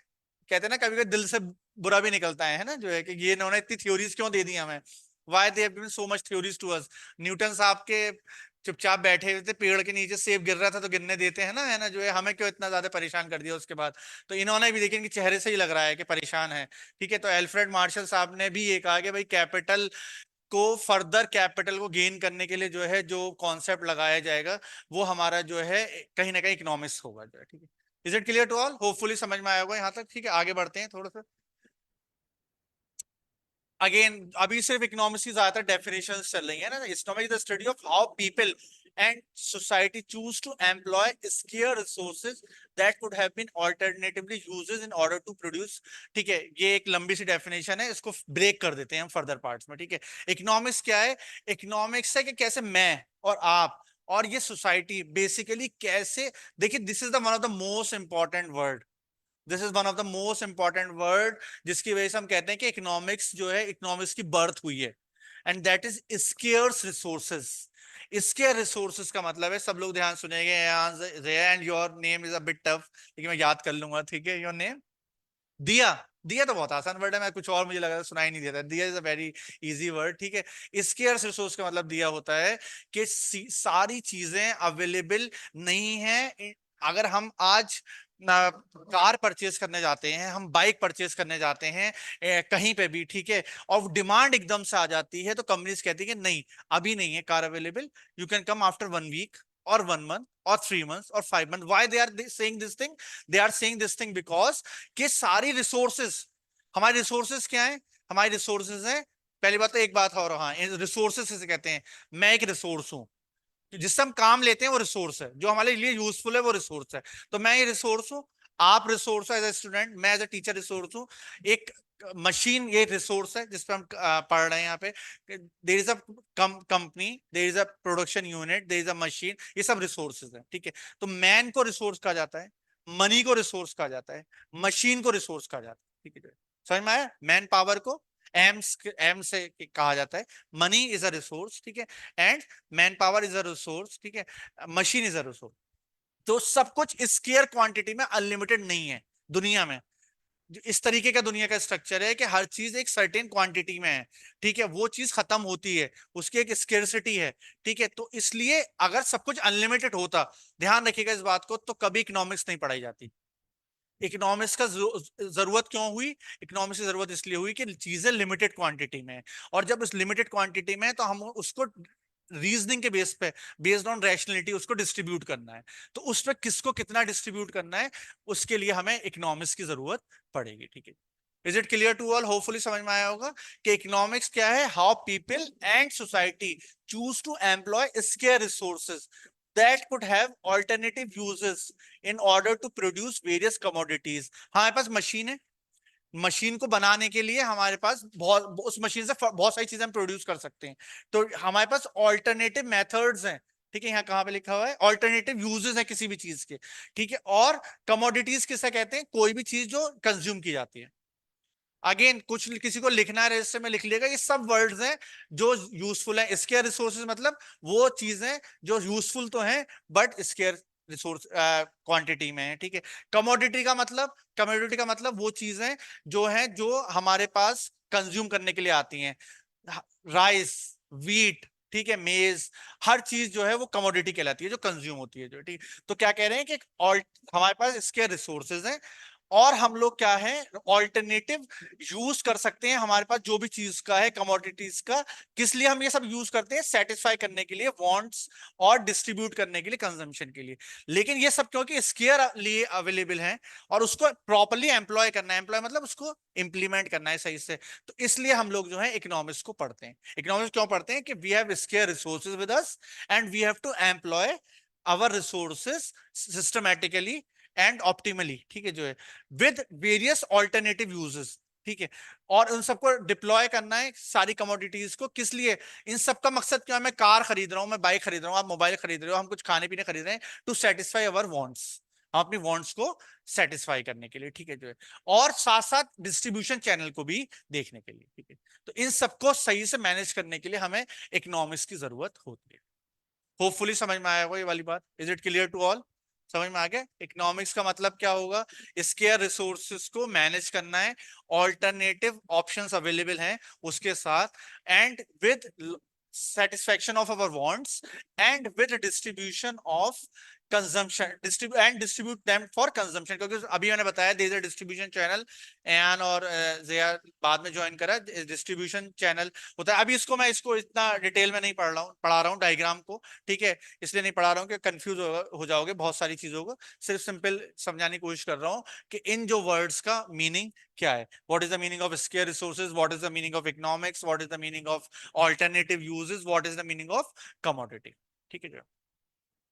कहते हैं ना कभी कभी दिल से बुरा भी निकलता है ना जो है, कि ये इन्होंने इतनी थ्योरीज क्यों दे दी हमें, why they have given so much theories to us. Newton साहब के चुपचाप बैठे हुए थे पेड़ के नीचे, सेब गिर रहा था तो गिरने देते हैं ना, है ना जो है, हमें क्यों इतना ज्यादा परेशान कर दिया उसके बाद। तो इन्होंने भी देखिए, इनके चेहरे से ही लग रहा है कि परेशान है, ठीक है। तो एल्फ्रेड मार्शल साहब ने भी ये कहा कि भाई कैपिटल को, फर्दर कैपिटल को गेन करने के लिए जो है जो कॉन्सेप्ट लगाया जाएगा वो हमारा जो है कहीं ना कहीं इकोनॉमिक्स होगा जो है, ठीक है। Is it clear to all? Hopefully समझ में आया होगा यहाँ तक, ठीक है। आगे बढ़ते हैं थोड़ा सा। अगेन अभी सिर्फ इकोनॉमिक्स की ज्यादातर डेफिनेशन चल रही है ना। Economic the study of how people and society choose to employ scarce resources that could have been alternatively used in order to produce, ठीक है। ये एक लंबी सी डेफिनेशन है, इसको ब्रेक कर देते हैं हम फर्दर पार्ट्स में, ठीक है। इकोनॉमिक्स क्या है? इकोनॉमिक्स है कि कैसे मैं और आप और ये सोसाइटी बेसिकली कैसे, देखिए this is the one of the most important word, this is one of the most important word, जिसकी वजह से हम कहते हैं कि इकोनॉमिक्स जो है, इकोनॉमिक्स की बर्थ हुई है, and that is scarce resources. Square resources का मतलब है, सब लोग ध्यान सुनेंगे, and your name is a bit tough, लेकिन मैं याद कर लूंगा, ठीक है। योर नेम दिया। दिया तो बहुत आसान वर्ड है, मैं कुछ और मुझे लगा सुनाई नहीं देता। दिया is a very easy word, ठीक है। स्केर्स रिसोर्स का मतलब दिया होता है कि सारी चीजें अवेलेबल नहीं है। अगर हम आज कार परचेज करने जाते हैं, हम बाइक परचेज करने जाते हैं, कहीं पे भी, ठीक है, और डिमांड एकदम से आ जाती है, तो कंपनीज कहती है कि नहीं, अभी नहीं है car available, you can come after 1 week और 1 मंथ और 3 मंथ्स और 5 month. Why they are saying this thing? They are saying this thing because कि सारी रिसोर्सेज, हमारे रिसोर्सेज क्या है? हमारे रिसोर्सेज हैं, पहली बात तो एक बात और, हाँ, रिसोर्सेज से कहते हैं, मैं एक रिसोर्स हूं, जिससे हम काम लेते हैं वो रिसोर्स है, जो हमारे लिए यूजफुल है वो रिसोर्स है। तो मैं ये रिसोर्स हूँ, आप रिसोर्स हो एज ए स्टूडेंट, मैं एज ए टीचर रिसोर्स हूँ, एक मशीन ये रिसोर्स है जिस पे हम पढ़ रहे हैं यहाँ पे। There is a company, there is a production unit, there is a machine, ये सब रिसोर्सेज है, ठीक है। तो मैन को रिसोर्स कहा जाता है, मनी को रिसोर्स कहा जाता है, मशीन को रिसोर्स कहा जाता है, ठीक है। समझ में आया? मैन पावर को एम से कहा जाता है, मनी इज अ रिसोर्स, ठीक है, and man power is a resource, ठीक है, मशीन इज अ रिसोर्स। तो सब कुछ स्केयर क्वांटिटी में अनलिमिटेड नहीं है दुनिया में। जो इस तरीके का दुनिया का स्ट्रक्चर है कि हर चीज एक सर्टेन क्वांटिटी में है, ठीक है, वो चीज खत्म होती है, उसकी एक स्केर्सिटी है, ठीक है। तो इसलिए अगर सब कुछ अनलिमिटेड होता, ध्यान रखिएगा इस बात को, तो कभी इकोनॉमिक्स नहीं पढ़ाई जाती। इकोनॉमिक्स का जरूरत क्यों हुई? इकोनॉमिक्स की जरूरत इसलिए हुई कि चीजें लिमिटेड क्वांटिटी में है, और जब उस लिमिटेड क्वांटिटी में है तो हम उसको रीजनिंग के बेस पे, बेस्ड ऑन रैशनैलिटी, उसको डिस्ट्रीब्यूट करना है। तो उस पर किसको कितना डिस्ट्रीब्यूट करना है, उसके लिए हमें इकोनॉमिक्स की जरूरत पड़ेगी, ठीक है। Is it clear to all? Hopefully समझ में आया होगा कि इकोनॉमिक्स क्या है, how people and society choose to employ scarce resources that could have alternative uses in order to produce various commodities। हमारे पास मशीन है, मशीन को बनाने के लिए हमारे पास बहुत, उस मशीन से बहुत सारी चीजें हम प्रोड्यूस कर सकते हैं। तो हमारे पास ऑल्टरनेटिव मेथड्स हैं, ठीक है, यहाँ कहाँ पे लिखा हुआ है, ऑल्टरनेटिव यूजेस है किसी भी चीज के, ठीक है। और कमोडिटीज किसे कहते हैं? कोई भी चीज जो कंज्यूम की जाती है। अगेन कुछ किसी को लिखना है रजिस्टर में लिख लिएगा, ये सब वर्ड्स हैं जो यूजफुल है। स्केयर रिसोर्सेज मतलब वो चीजें जो यूजफुल तो हैं बट स्केयर रिसोर्स क्वांटिटी में है, ठीक है। कमोडिटी का मतलब वो चीजें जो हैं जो हमारे पास कंज्यूम करने के लिए आती हैं, राइस, वीट, ठीक है, मेज, हर चीज जो है वो कमोडिटी कहलाती है, जो कंज्यूम होती है, जो, ठीक। तो क्या कह रहे हैं कि हमारे पास स्केयर रिसोर्सेज हैं, और हम लोग क्या है, ऑल्टरनेटिव यूज कर सकते हैं हमारे पास जो भी चीज का है, कमोडिटीज का। किस लिए हम ये सब यूज करते हैं? सेटिस्फाई करने के लिए, वांट्स, और डिस्ट्रीब्यूट करने के लिए, कंजम्पशन के लिए। लेकिन ये सब क्योंकि स्केयर लिए अवेलेबल है, और उसको प्रॉपरली एम्प्लॉय करना है, एम्प्लॉय मतलब उसको इंप्लीमेंट करना है सही से, तो इसलिए हम लोग जो है इकोनॉमिक्स को पढ़ते हैं। इकोनॉमिक्स क्यों पढ़ते हैं? कि we have scarce resources with us, and we have to employ our resources systematically and optimally, ठीक है, जो है with various alternative uses, ठीक है। और उन सबको डिप्लॉय करना है सारी कमोडिटीज को, किस लिए? इन सबका मकसद क्या है? मैं कार खरीद रहा हूं, मैं बाइक खरीद रहा हूं, आप मोबाइल खरीद रहे हो, हम कुछ खाने पीने खरीद रहे हैं, टू सेटिस्फाई अवर वांट्स, हम अपनी वांट्स को सेटिस्फाई करने के लिए, ठीक है, जो है, और साथ साथ डिस्ट्रीब्यूशन चैनल को भी देखने के लिए, ठीक है। तो इन सबको सही से मैनेज करने के लिए हमें इकोनॉमिक्स की जरूरत होती है। होपफुली समझ में आया होगा ये वाली बात। Is it clear to all? समझ में आ गया इकोनॉमिक्स का मतलब क्या होगा? स्केयर रिसोर्सेस को मैनेज करना है, ऑल्टरनेटिव ऑप्शंस अवेलेबल हैं उसके साथ, and with satisfaction of our wants, and with distribution of consumption, distribute them for consumption, क्योंकि अभी मैंने बताया there is a distribution channel, एन और ज़िया बाद में ज्वाइन करा, डिस्ट्रीब्यूशन चैनल होता है। अभी इसको इतना डिटेल में नहीं पढ़ा रहा हूँ डायग्राम को, ठीक है, इसलिए नहीं पढ़ा रहा हूँ कि कंफ्यूज हो जाओगे बहुत सारी चीजों को। सिर्फ सिंपल समझाने की कोशिश कर रहा हूँ कि इन जो वर्ड्स का मीनिंग क्या है, what is the meaning of scarce resources, what is the meaning of economics, what is the meaning of alternative uses, what is the meaning of commodity, ठीक है, जो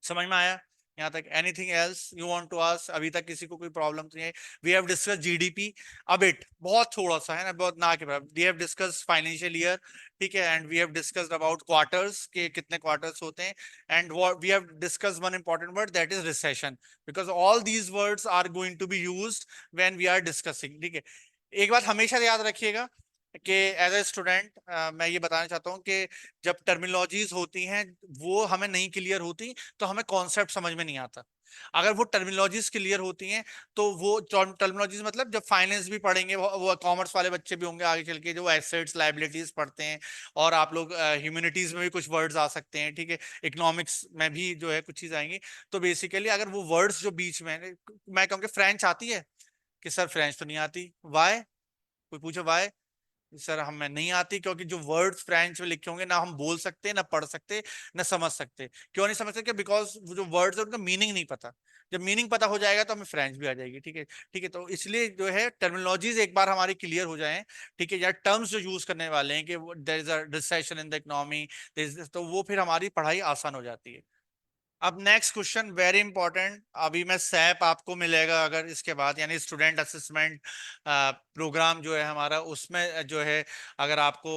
समझ में आया? यहाँ तक anything else you want to ask? अभी तक किसी को कोई प्रॉब्लम तो नहीं है? वी हैव डिस्कस जीडीपी अब इट, बहुत थोड़ा सा है ना, बहुत ना के बराबर। We have discuss financial year, ठीक है, and we have discussed about quarters के कितने क्वार्टर्स होते हैं, and we have discuss one important word that is recession, because all these words are going to be used when we are discussing, ठीक है। एक बात हमेशा याद रखिएगा कि एज ए स्टूडेंट मैं ये बताना चाहता हूँ कि जब टर्मिनोलॉजीज होती हैं वो हमें नहीं क्लियर होती तो हमें कॉन्सेप्ट समझ में नहीं आता। अगर वो टर्मिनोलॉजीज क्लियर होती हैं तो वो टर्मिनोलॉजीज मतलब जब फाइनेंस भी पढ़ेंगे वो कॉमर्स वाले बच्चे भी होंगे आगे चल के जो एसेट्स लायबिलिटीज पढ़ते हैं, और आप लोग ह्यूमैनिटीज में भी कुछ वर्ड्स आ सकते हैं, ठीक है, इकोनॉमिक्स में भी जो है कुछ चीज आएंगी। तो बेसिकली अगर वो वर्ड्स जो बीच में मैं कहूँगी फ्रेंच आती है कि सर फ्रेंच तो नहीं आती, वाई? कोई पूछे वाई? सर हमें नहीं आती क्योंकि जो वर्ड्स फ्रेंच में लिखे होंगे ना हम बोल सकते, ना पढ़ सकते, ना समझ सकते। क्यों नहीं समझ सकते? बिकॉज वो जो वर्ड्स है उनका मीनिंग नहीं पता। जब मीनिंग पता हो जाएगा तो हमें फ्रेंच भी आ जाएगी, ठीक है, ठीक है। तो इसलिए जो है टर्मिनोलॉजीज एक बार हमारी क्लियर हो जाए, ठीक है, या टर्म्स जो यूज करने वाले हैं कि there is a recession in the economy, तो वो फिर हमारी पढ़ाई आसान हो जाती है। अब नेक्स्ट क्वेश्चन वेरी इंपॉर्टेंट, अभी मैं सैप आपको मिलेगा अगर इसके बाद, यानी स्टूडेंट असेसमेंट प्रोग्राम जो है हमारा, उसमें जो है अगर आपको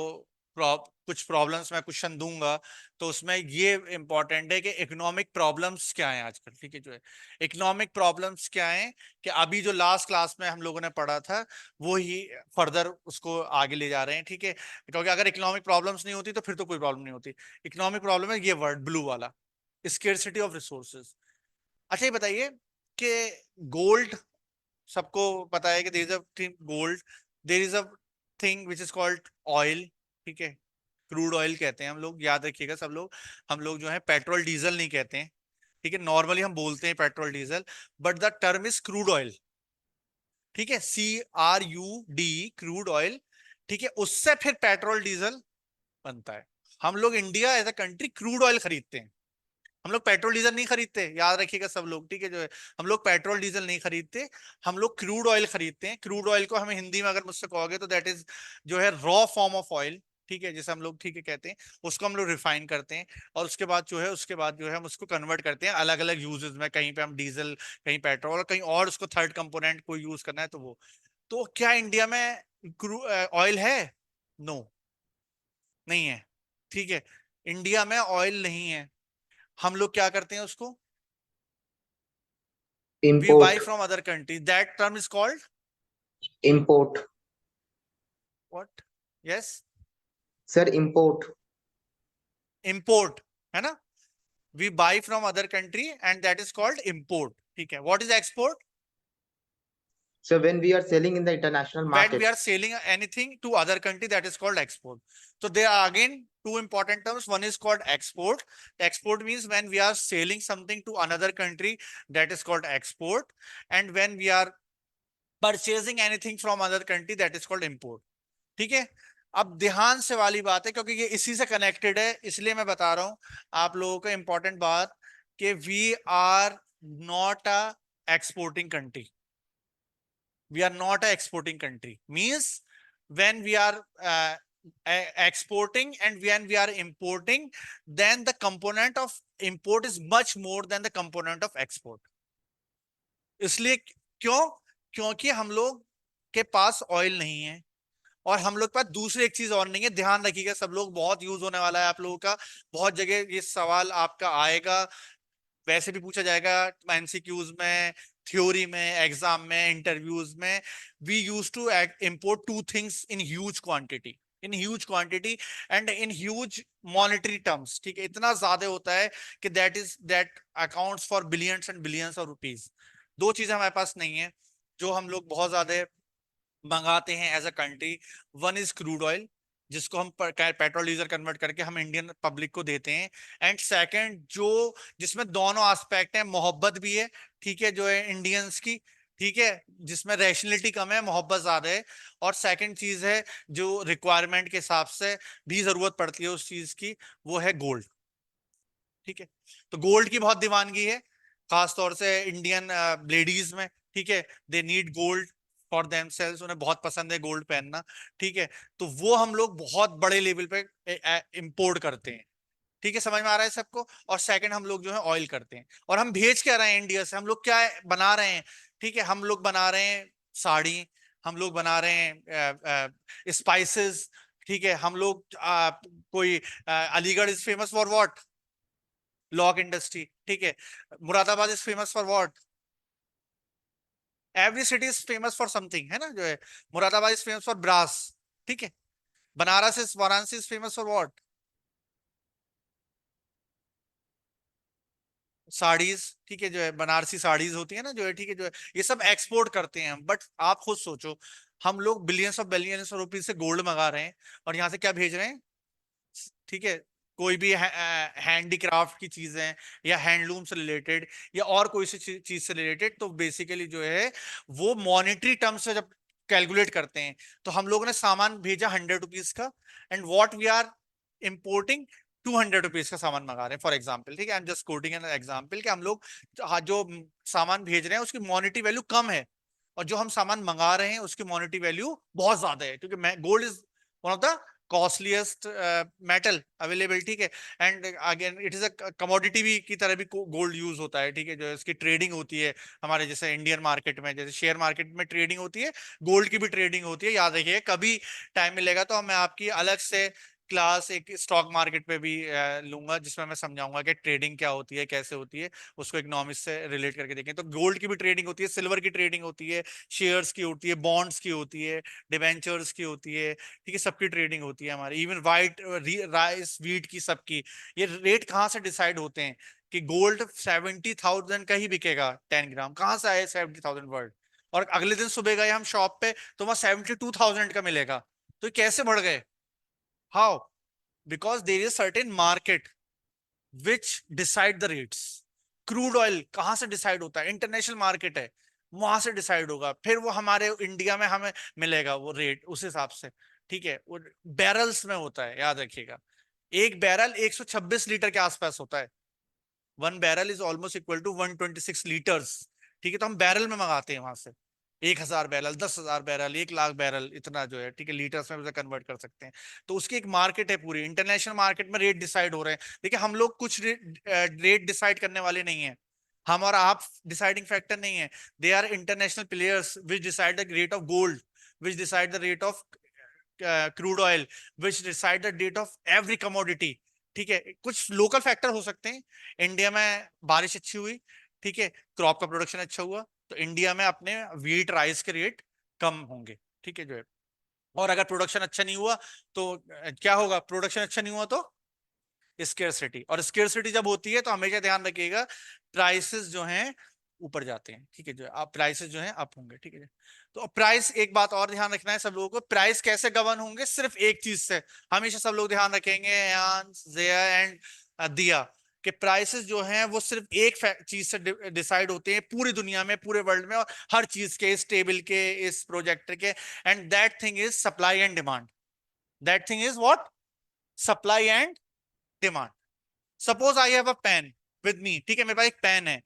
कुछ प्रॉब्लम्स मैं क्वेश्चन दूंगा तो उसमें ये इंपॉर्टेंट है कि इकोनॉमिक प्रॉब्लम्स क्या हैं आजकल, ठीक है, जो है इकोनॉमिक प्रॉब्लम्स क्या हैं, कि अभी जो लास्ट क्लास में हम लोगों ने पढ़ा था वो ही फर्दर उसको आगे ले जा रहे हैं, ठीक है, क्योंकि अगर इकोनॉमिक प्रॉब्लम्स नहीं होती तो फिर तो कोई प्रॉब्लम नहीं होती। इकोनॉमिक प्रॉब्लम है ये वर्ड ब्लू वाला, स्केर्सिटी ऑफ रिसोर्सेज। अच्छा ये बताइए कि गोल्ड, सबको पता है कि there is a thing gold, there is a thing which is called oil, ठीक है, क्रूड ऑयल कहते हैं हम लोग, याद रखिएगा सब लोग। हम लोग जो है पेट्रोल डीजल नहीं कहते हैं, ठीक है, नॉर्मली हम बोलते हैं petrol diesel, but the term is crude oil, ठीक है, CRUD, क्रूड ऑयल, ठीक है, उससे फिर पेट्रोल डीजल बनता है। हम लोग India as a country crude oil खरीदते हैं, हम लोग पेट्रोल डीजल नहीं खरीदते, याद रखिएगा सब लोग, ठीक है, जो है हम लोग पेट्रोल डीजल नहीं खरीदते, हम लोग क्रूड ऑयल खरीदते हैं। क्रूड ऑयल को हमें हिंदी में अगर मुझसे कहोगे तो दैट इज जो है रॉ फॉर्म ऑफ ऑयल, ठीक है, जैसे हम लोग ठीक है कहते हैं, उसको हम लोग रिफाइन करते हैं, और उसके बाद जो है हम उसको कन्वर्ट करते हैं अलग अलग यूजेस में, कहीं पे हम डीजल, कहीं पेट्रोल, कहीं और उसको थर्ड कंपोनेंट को यूज करना है तो वो। तो क्या इंडिया में ऑयल है? नो, नहीं है, ठीक है, इंडिया में ऑयल नहीं है। हम लोग क्या करते हैं उसको? We buy import, from other countries. That term is called import, what? Yes, sir, import. import, है ना? We buy from other country and that is called import. ठीक है. What is export? So when we are selling in the international When we market, are selling anything to other country, that is called export. So there are again two important terms. One is called export. Export means when we are selling something to another country, that is called export. And when we are purchasing anything from other country, that is called import. ठीक है। अब ध्यान से वाली बात है क्योंकि ये इसी से कनेक्टेड है, इसलिए मैं बता रहा हूं आप लोगों को इंपॉर्टेंट बात, कि we are not a exporting country. We are not a exporting country means when we are exporting and when we are importing, then the component of import is much more than the component of export। इसलिए क्यों? क्योंकि हम लोग के पास ऑयल नहीं है, और हम लोग के पास दूसरी एक चीज और नहीं है, ध्यान रखिएगा सब लोग, बहुत यूज होने वाला है आप लोगों का, बहुत जगह ये सवाल आपका आएगा, वैसे भी पूछा जाएगा एमसीक्यूज में, थ्योरी में, एग्जाम में, इंटरव्यूज में। We use to import two things in huge quantity, in huge quantity and in huge monetary terms, ठीक है, इतना ज्यादा होता है कि that accounts for billions and billions of rupees. दो चीजें हमारे पास नहीं है जो हम लोग बहुत ज्यादा मंगाते हैं as a country. One is crude oil, जिसको हम पेट्रोल डीजल कन्वर्ट करके हम इंडियन पब्लिक को देते हैं, एंड सेकंड जो जिसमें दोनों एस्पेक्ट है, मोहब्बत भी है, ठीक है, जो है इंडियंस की, ठीक है, जिसमें रैशनलिटी कम है, मोहब्बत ज्यादा है, और सेकंड चीज है जो रिक्वायरमेंट के हिसाब से भी जरूरत पड़ती है उस चीज की, वो है गोल्ड, ठीक है। तो गोल्ड की बहुत दीवानगी है, खासतौर से इंडियन लेडीज में, ठीक है, they need gold for themselves, उन्हें बहुत पसंद है गोल्ड पहनना, ठीक है। तो वो हम लोग बहुत बड़े लेवल पे इंपोर्ट करते हैं, ठीक है, समझ में आ रहा है सबको। और सेकंड हम लोग जो है ऑयल करते हैं, और हम भेज क्या रहे हैं इंडिया से, हम लोग क्या बना रहे हैं, ठीक है, हम लोग बना रहे हैं साड़ी, हम लोग बना रहे हैं स्पाइसेस, ठीक है, हम लोग कोई Aligarh is famous for what, lock industry, ठीक है, Moradabad is famous for what, every city is famous for something, है ना जो है, Moradabad is famous for brass, ठीक है, Banaras is Varanasi is famous for what, saris, ठीक है, जो है बनारसी साड़ीज होती है ना जो है, ठीक है, जो है ये सब एक्सपोर्ट करते हैं हम। बट आप खुद सोचो, हम लोग बिलियंस ऑफ रुपीज से गोल्ड मंगा रहे हैं, और यहाँ से क्या भेज रहे हैं, ठीक है, कोई भी हैंडीक्राफ्ट की चीजें, या हैंडलूम से रिलेटेड, या और कोई सी चीज से रिलेटेड, तो बेसिकली जो है वो मॉनेटरी टर्म्स से जब कैलकुलेट करते हैं, तो हम लोगों ने सामान भेजा 100 रुपीज का, and what we are importing 200 rupees का सामान मंगा रहे हैं, फॉर एग्जाम्पल, ठीक है, I am just quoting an example, कि हम लोग जो सामान भेज रहे हैं उसकी मॉनेटरी वैल्यू कम है, और जो हम सामान मंगा रहे हैं उसकी मॉनेटरी वैल्यू बहुत ज्यादा है, क्योंकि gold is one of the costliest metal available, ठीक है, and again it is a commodity भी की तरह भी गोल्ड यूज होता है, ठीक है, जो इसकी ट्रेडिंग होती है हमारे जैसे इंडियन मार्केट में, जैसे शेयर मार्केट में ट्रेडिंग होती है, गोल्ड की भी ट्रेडिंग होती है, याद रखिए, कभी टाइम मिलेगा तो मैं आपकी अलग से क्लास एक स्टॉक मार्केट पे भी लूंगा, जिसमें मैं समझाऊंगा कि ट्रेडिंग क्या होती है, कैसे होती है, उसको इकोनॉमिक्स से रिलेट करके देखें। तो गोल्ड की भी ट्रेडिंग होती है, सिल्वर की ट्रेडिंग होती है, शेयर्स की होती है, बॉन्ड्स की होती है, डिवेंचर्स की होती है, ठीक है, सबकी ट्रेडिंग होती है हमारी, इवन वाइट राइस वीट की सबकी। ये रेट कहाँ से डिसाइड होते हैं, कि गोल्ड 70,000 का ही बिकेगा 10 ग्राम, कहाँ से आए 70,000 वर्ड, और अगले दिन सुबह गए हम शॉप पे तो वहां 72,000 का मिलेगा, तो ये कैसे बढ़ गए, how, because there is certain market which decide the rates. Crude oil कहां से डिसाइड होता है, इंटरनेशनल मार्केट है, वहां से डिसाइड होगा, फिर वो हमारे इंडिया में हमें मिलेगा वो रेट उस हिसाब से, ठीक है, वो बैरल्स में होता है, याद रखिएगा, एक बैरल 126 लीटर के आसपास होता है, one barrel is almost equal to 126 litres, ठीक है, तो हम बैरल में मंगाते हैं वहां से, 1,000 बैरल, 10,000 बैरल, 1,00,000 बैरल, इतना जो है, ठीक है, लीटर्स में उसे कन्वर्ट कर सकते हैं। तो उसकी एक मार्केट है पूरी, इंटरनेशनल मार्केट में रेट डिसाइड हो रहे हैं। देखिए हम लोग कुछ रेट डिसाइड करने वाले नहीं है, हम और आप डिसाइडिंग फैक्टर नहीं है, they are international players which decide the rate of gold, which decide the rate of crude oil, which decide the rate of every commodity, ठीक है। कुछ लोकल फैक्टर हो सकते हैं, इंडिया में बारिश अच्छी हुई, ठीक है, क्रॉप का प्रोडक्शन अच्छा हुआ, तो इंडिया में अपने व्हीट राइस के रेट कम होंगे, ठीक है जो है। और अगर प्रोडक्शन अच्छा नहीं हुआ तो क्या होगा, प्रोडक्शन अच्छा नहीं हुआ तो स्केर्सिटी, और स्केर्सिटी जब होती है तो हमेशा ध्यान रखिएगा प्राइसेस जो हैं ऊपर जाते हैं, ठीक है, जो आप प्राइसेस जो हैं अप होंगे, ठीक है। तो प्राइस, एक बात और ध्यान रखना है सब लोगों को, प्राइस कैसे गवर्न होंगे, सिर्फ एक चीज से, हमेशा सब लोग ध्यान रखेंगे एंड दिया, कि प्राइसेस जो हैं वो सिर्फ एक चीज से डिसाइड होते हैं पूरी दुनिया में, पूरे वर्ल्ड में, और हर चीज के, इस टेबल के, इस प्रोजेक्टर के, and that thing is supply and demand, that thing is what, supply and demand. Suppose I have a pen with me, ठीक है, मेरे पास एक पेन है,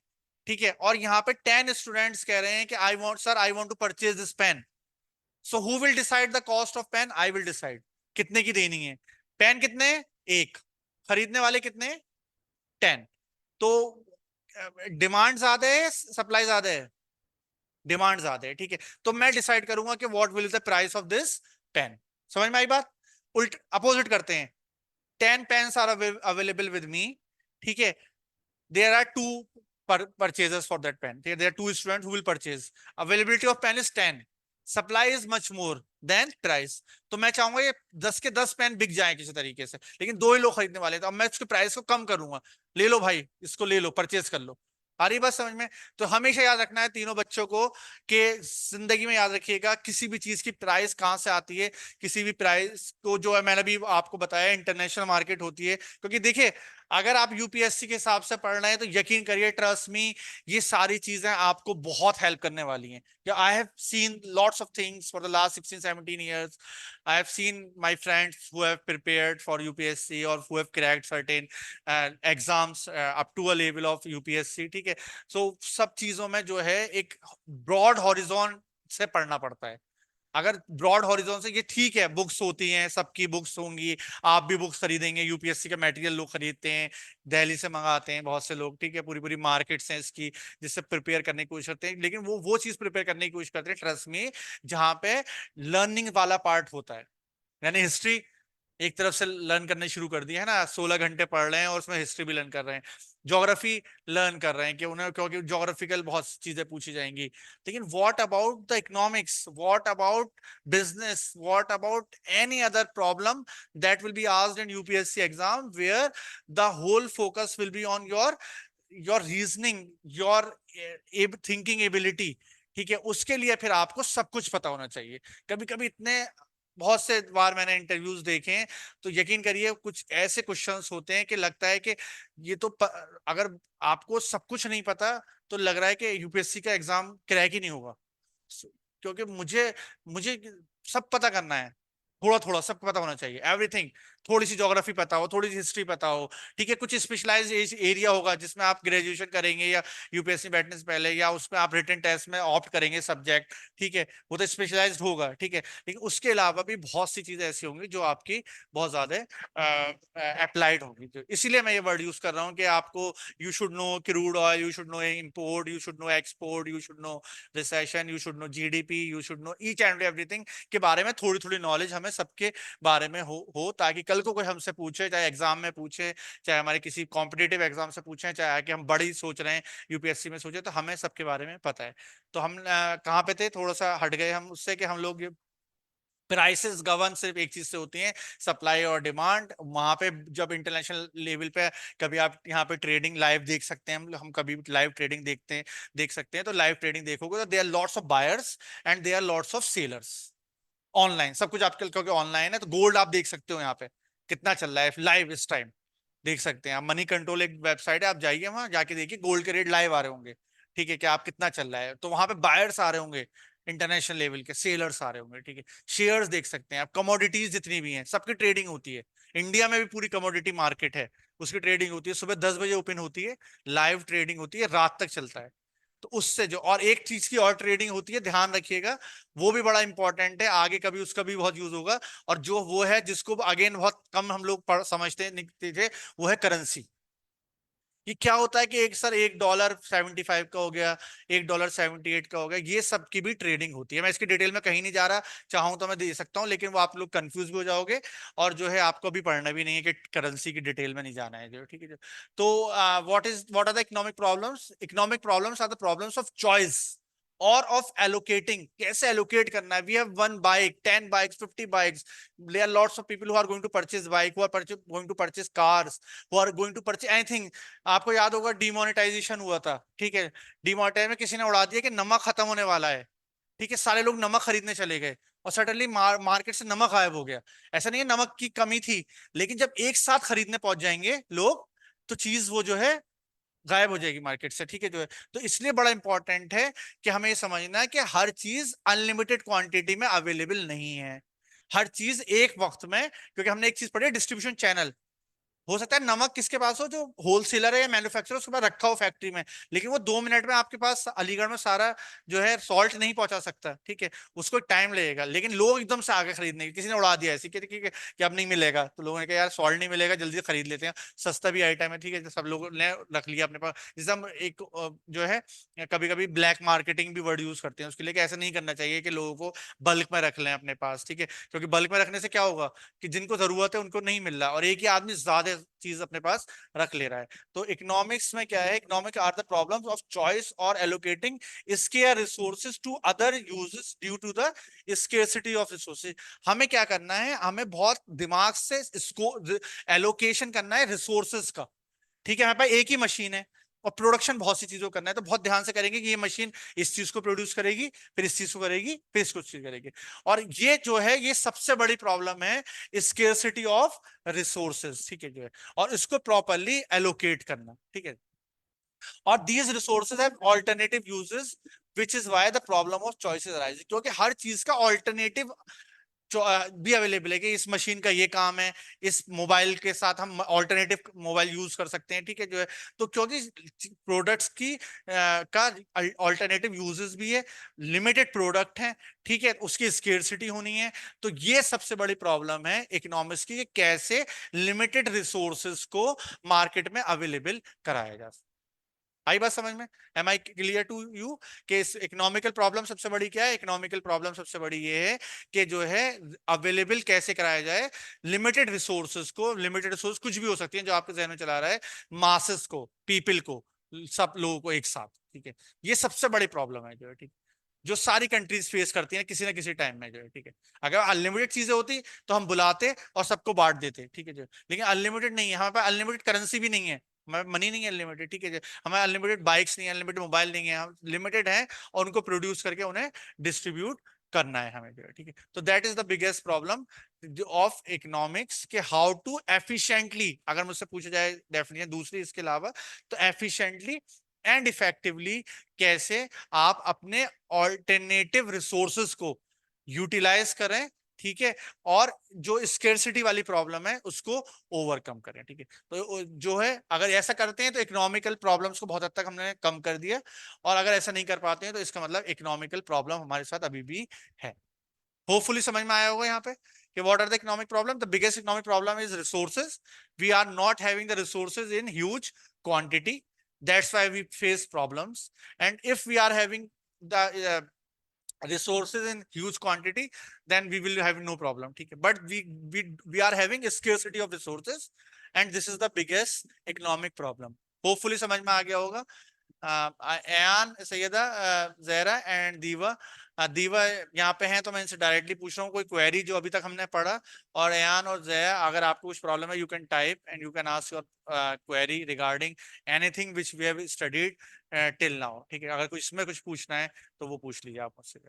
ठीक है, और यहाँ पे 10 स्टूडेंट्स कह रहे हैं कि I want sir, I want to purchase this pen, so who will decide the cost of pen, I will decide कितने की देनी है, पेन कितने, एक, खरीदने वाले कितने, 10, तो डिमांड ज्यादा है सप्लाई ज्यादा है, डिमांड ज्यादा है, ठीक है, तो मैं डिसाइड करूंगा कि what will the price of this pen. समझ में आई बात, उल्ट अपोजिट करते हैं, 10 pens are available with me, ठीक है, there are two purchasers for that pen, there are two students who will purchase, availability of pen is 10, supply is much more than price, तो मैं चाहूंगा ये 10 के 10 पेन बिक जाए किसी तरीके से, लेकिन दो ही लोग खरीदने वाले, तो अब मैं उसके प्राइस को कम करूंगा, ले लो भाई इसको, ले लो, परचेज कर लो, आ रही बात समझ में। तो हमेशा याद रखना है तीनों बच्चों को, कि जिंदगी में याद रखिएगा किसी भी चीज की प्राइस कहां से आती है, किसी भी प्राइस को जो है, मैंने भी आपको बताया इंटरनेशनल मार्केट होती है, क्योंकि देखिए अगर आप यूपीएससी के हिसाब से पढ़ रहे हैं तो यकीन करिए, ट्रस्ट मी, ये सारी चीजें आपको बहुत हेल्प करने वाली हैं। I have seen lots of things for the last 16-17 years, I have seen my friends who have prepared for UPSC और who have cracked certain exams up to a level of UPSC, ठीक है। सो सब चीजों में जो है एक ब्रॉड हॉरिजॉन से पढ़ना पड़ता है, अगर ब्रॉड हॉरिजॉन से ये ठीक है, बुक्स होती हैं, सबकी बुक्स होंगी, आप भी बुक्स खरीदेंगे, यूपीएससी का मटेरियल लोग खरीदते हैं, दिल्ली से मंगाते हैं बहुत से लोग, ठीक है, पूरी पूरी मार्केट्स हैं इसकी जिससे प्रिपेयर करने की कोशिश करते हैं, लेकिन वो चीज प्रिपेयर करने की कोशिश करते हैं, ट्रस्ट में, जहां पे लर्निंग वाला पार्ट होता है। यानी हिस्ट्री एक तरफ से लर्न करने शुरू कर दिया है ना, 16 घंटे पढ़ रहे हैं और उसमें हिस्ट्री भी लर्न कर रहे हैं, ज्योग्राफी लर्न कर रहे हैं कि उन्हें, क्योंकि ज्योग्राफिकल बहुत चीजें पूछी जाएंगी, लेकिन what about the economics, what about business, what about any other problem that will be asked in UPSC exam, where the whole focus will be on your reasoning, your thinking ability, ठीक है, उसके लिए फिर आपको सब कुछ पता होना चाहिए। कभी कभी इतने, बहुत से बार मैंने इंटरव्यूज देखे हैं, तो यकीन करिए कुछ ऐसे क्वेश्चंस होते हैं कि लगता है कि ये तो अगर आपको सब कुछ नहीं पता तो लग रहा है कि यूपीएससी का एग्जाम क्रैक ही नहीं होगा। क्योंकि मुझे मुझे सब पता करना है, थोड़ा थोड़ा सब पता होना चाहिए, एवरीथिंग, थोड़ी सी ज्योग्राफी पता हो, थोड़ी सी हिस्ट्री पता हो, ठीक है, कुछ स्पेशलाइज एरिया होगा जिसमें आप ग्रेजुएशन करेंगे या यूपीएससी बैठने से पहले, या उसमें आप रिटन टेस्ट में ऑप्ट करेंगे सब्जेक्ट, ठीक है, वो तो स्पेशलाइज्ड होगा, ठीक है, लेकिन उसके अलावा भी बहुत सी चीजें ऐसी होंगी जो आपकी बहुत ज्यादा अप्लाइड होंगी, तो इसीलिए मैं ये वर्ड यूज कर रहा हूँ कि आपको, you should know crude oil, you should know import, you should know export, you should know recession, you should know GDP, you should know each and everything के बारे में थोड़ी थोड़ी नॉलेज हमें सबके बारे में हो, ताकि कल को कोई हमसे पूछे, चाहे एग्जाम में पूछे, चाहे हमारे किसी कॉम्पिटेटिव एग्जाम से पूछे, चाहे कि हम बड़ी सोच रहे हैं यूपीएससी में सोचे, तो हमें सबके बारे में पता है। तो हम कहाँ पे थे, थोड़ा सा हट गए हम उससे, कि हम लोग प्राइसेस गवर्न सिर्फ एक चीज से होती हैं, सप्लाई और डिमांड। वहां पे जब इंटरनेशनल लेवल पे कभी आप यहाँ पे ट्रेडिंग लाइव देख सकते हैं, हम कभी लाइव ट्रेडिंग देख सकते हैं, तो लाइव ट्रेडिंग देखोगे तो there lots of buyers and there lots of sellers, online सब कुछ आपके, क्योंकि ऑनलाइन है, तो गोल्ड आप देख सकते हो यहाँ पे कितना चल रहा है लाइव इस टाइम, देख सकते हैं आप। मनी कंट्रोल एक वेबसाइट है, आप जाइए वहां जाके देखिए गोल्ड के रेट लाइव आ रहे होंगे, ठीक है, कि आप कितना चल रहा है, तो वहां पे बायर्स आ रहे होंगे, इंटरनेशनल लेवल के सेलर्स आ रहे होंगे, ठीक है, शेयर्स देख सकते हैं आप, कमोडिटीज जितनी भी हैं सबकी ट्रेडिंग होती है, इंडिया में भी पूरी कमोडिटी मार्केट है, उसकी ट्रेडिंग होती है, सुबह 10 बजे ओपन होती है, लाइव ट्रेडिंग होती है, रात तक चलता है। तो उससे जो, और एक चीज की और ट्रेडिंग होती है, ध्यान रखिएगा, वो भी बड़ा इंपॉर्टेंट है, आगे कभी उसका भी बहुत यूज होगा, और जो वो है जिसको अगेन बहुत कम हम लोग समझते थे, वो है करेंसी। ये क्या होता है कि एक सर $1.75 का हो गया, $1.78 का हो गया, ये सब की भी ट्रेडिंग होती है। मैं इसकी डिटेल में कहीं नहीं जा रहा, चाहूं तो मैं दे सकता हूं, लेकिन वो आप लोग कंफ्यूज भी हो जाओगे, और जो है आपको भी पढ़ना भी नहीं है कि करेंसी की डिटेल में नहीं जाना है जो, ठीक है जो। तो what are the economic problems? Economic problems are the problems of choice और ऑफ एलोकेटिंग, कैसे एलोकेट करना है। We have 1 bike, 10 bikes, 50 bikes, there are lots of people who are going to purchase bike, who are going to purchase cars, who are going to purchase anything. आपको याद होगा डिमोनेटाइजेशन हुआ था, ठीक है, डिमोनेटाइजेशन में किसी ने उड़ा दिया कि नमक खत्म होने वाला है, ठीक है, सारे लोग नमक खरीदने चले गए, और सडनली मार्केट से नमक गायब हो गया। ऐसा नहीं है नमक की कमी थी, लेकिन जब एक साथ खरीदने पहुंच जाएंगे लोग, तो चीज वो जो है गायब हो जाएगी मार्केट से, ठीक है जो है। तो इसलिए बड़ा इंपॉर्टेंट है कि हमें ये समझना है कि हर चीज अनलिमिटेड क्वांटिटी में अवेलेबल नहीं है, हर चीज एक वक्त में, क्योंकि हमने एक चीज पढ़ी है, डिस्ट्रीब्यूशन चैनल। हो सकता है नमक किसके पास हो, जो होलसेलर है या मैन्युफैक्चरर, उसके पास रखा हो फैक्ट्री में, लेकिन वो 2 मिनट में आपके पास अलीगढ़ में सारा जो है सॉल्ट नहीं पहुंचा सकता, ठीक है, उसको टाइम लगेगा, लेकिन लोग एकदम से आगे खरीदने की, किसी ने उड़ा दिया ऐसी कि अब नहीं मिलेगा, तो लोगों ने कहा यार सॉल्ट नहीं मिलेगा, जल्दी खरीद लेते हैं, सस्ता भी आइटम है, ठीक है, तो सब लोगों ने रख लिया अपने पास। जैसे हम एक जो है कभी कभी ब्लैक मार्केटिंग भी वर्ड यूज करते हैं उसके लिए, कि ऐसा नहीं करना चाहिए कि लोगों को बल्क में रख लें अपने पास, ठीक है, क्योंकि बल्क में रखने से क्या होगा कि जिनको जरूरत है उनको नहीं मिल रहा, और एक ही आदमी ज्यादा चीज अपने पास रख ले रहा है। तो इकोनॉमिक्स में क्या है, economic are the problems of choice और allocating scarce resources to other uses due to the scarcity of resources. हमें क्या करना है, हमें बहुत दिमाग से इसको एलोकेशन करना है रिसोर्सेज का, ठीक है, हमारे पास एक ही मशीन है और प्रोडक्शन बहुत सी चीजों को करना है, तो बहुत ध्यान से करेंगे कि ये मशीन इस चीज को प्रोड्यूस करेगी, फिर इस चीज को करेगी, फिर इसको चीज करेगी। और ये जो है ये सबसे बड़ी प्रॉब्लम है, स्केर्सिटी ऑफ रिसोर्सेज, ठीक है जो है, और इसको प्रॉपरली एलोकेट करना, ठीक है। और these resources have alternative uses, which is why the problem of choices arise, क्योंकि हर चीज का ऑल्टरनेटिव भी अवेलेबल है कि इस मशीन का ये काम है, इस मोबाइल के साथ हम ऑल्टरनेटिव मोबाइल यूज कर सकते हैं, ठीक है जो है। तो क्योंकि प्रोडक्ट्स की का ऑल्टरनेटिव यूजेस भी है, लिमिटेड प्रोडक्ट है, ठीक है, उसकी स्केर्सिटी होनी है। तो ये सबसे बड़ी प्रॉब्लम है इकोनॉमिक्स की, कि कैसे लिमिटेड रिसोर्सेज को मार्केट में अवेलेबल कराया जा सकता। आई बात समझ में? Am I clear to you? कि इस इकोनॉमिकल प्रॉब्लम सबसे बड़ी क्या है? इकोनॉमिकल प्रॉब्लम सबसे बड़ी ये है कि जो है अवेलेबल कैसे कराया जाए लिमिटेड रिसोर्सेज को। लिमिटेड रिसोर्स कुछ भी हो सकती है जो आपके जहन में चला रहा है, मासेस को, पीपल को, सब लोगों को एक साथ, ठीक है। ये सबसे बड़ी प्रॉब्लम है जो है, ठीक, जो सारी कंट्रीज फेस करती हैं किसी ना किसी टाइम में जो है, ठीक है। अगर अनलिमिटेड चीजें होती तो हम बुलाते और सबको बांट देते, ठीक है जो, लेकिन अनलिमिटेड नहीं है, हमारे पास अनलिमिटेड करेंसी भी नहीं है, हमारे मनी नहीं है अनलिमिटेड, ठीक है जी। हमारे अनलिमिटेड बाइक्स नहीं है, अनलिमिटेड मोबाइल नहीं है, हम लिमिटेड है और उनको प्रोड्यूस करके उन्हें डिस्ट्रीब्यूट करना है हमें जो है, ठीक है। तो that is the biggest problem of economics, के हाउ टू एफिशिएंटली, अगर मुझसे पूछा जाए डेफिनेशन दूसरी इसके अलावा, तो एफिशिएंटली एंड इफेक्टिवली कैसे आप अपने ऑल्टरनेटिव रिसोर्सेज को यूटिलाइज करें, ठीक है, और जो स्केर्सिटी वाली प्रॉब्लम है उसको ओवरकम करें, ठीक है। तो जो है अगर ऐसा करते हैं तो इकोनॉमिकल प्रॉब्लम्स को बहुत हद तक हमने कम कर दिया, और अगर ऐसा नहीं कर पाते हैं तो इसका मतलब इकोनॉमिकल प्रॉब्लम हमारे साथ अभी भी है। होपफुली समझ में आया होगा यहाँ पे कि what are the economic problem. The biggest economic problem is resources. We are not having the resources in huge quantity, that's why we face problems. And if we are having the resources in huge quantity, then we will have no problem, ठीक है। but we are having a scarcity of resources, and this is the biggest economic problem. Hopefully समझ में आ गया होगा। एयान, सैयदा, जहरा एंड दीवा। दीवा यहाँ पे हैं तो मैं इनसे डायरेक्टली पूछ रहा हूँ कोई क्वेरी जो अभी तक हमने पढ़ा, और एयान और जया, अगर आपको कुछ प्रॉब्लम है you can type and you can ask your query regarding anything which we have studied till now, ठीक है। अगर कुछ इसमें कुछ पूछना है तो वो पूछ लीजिए आप मुझसे।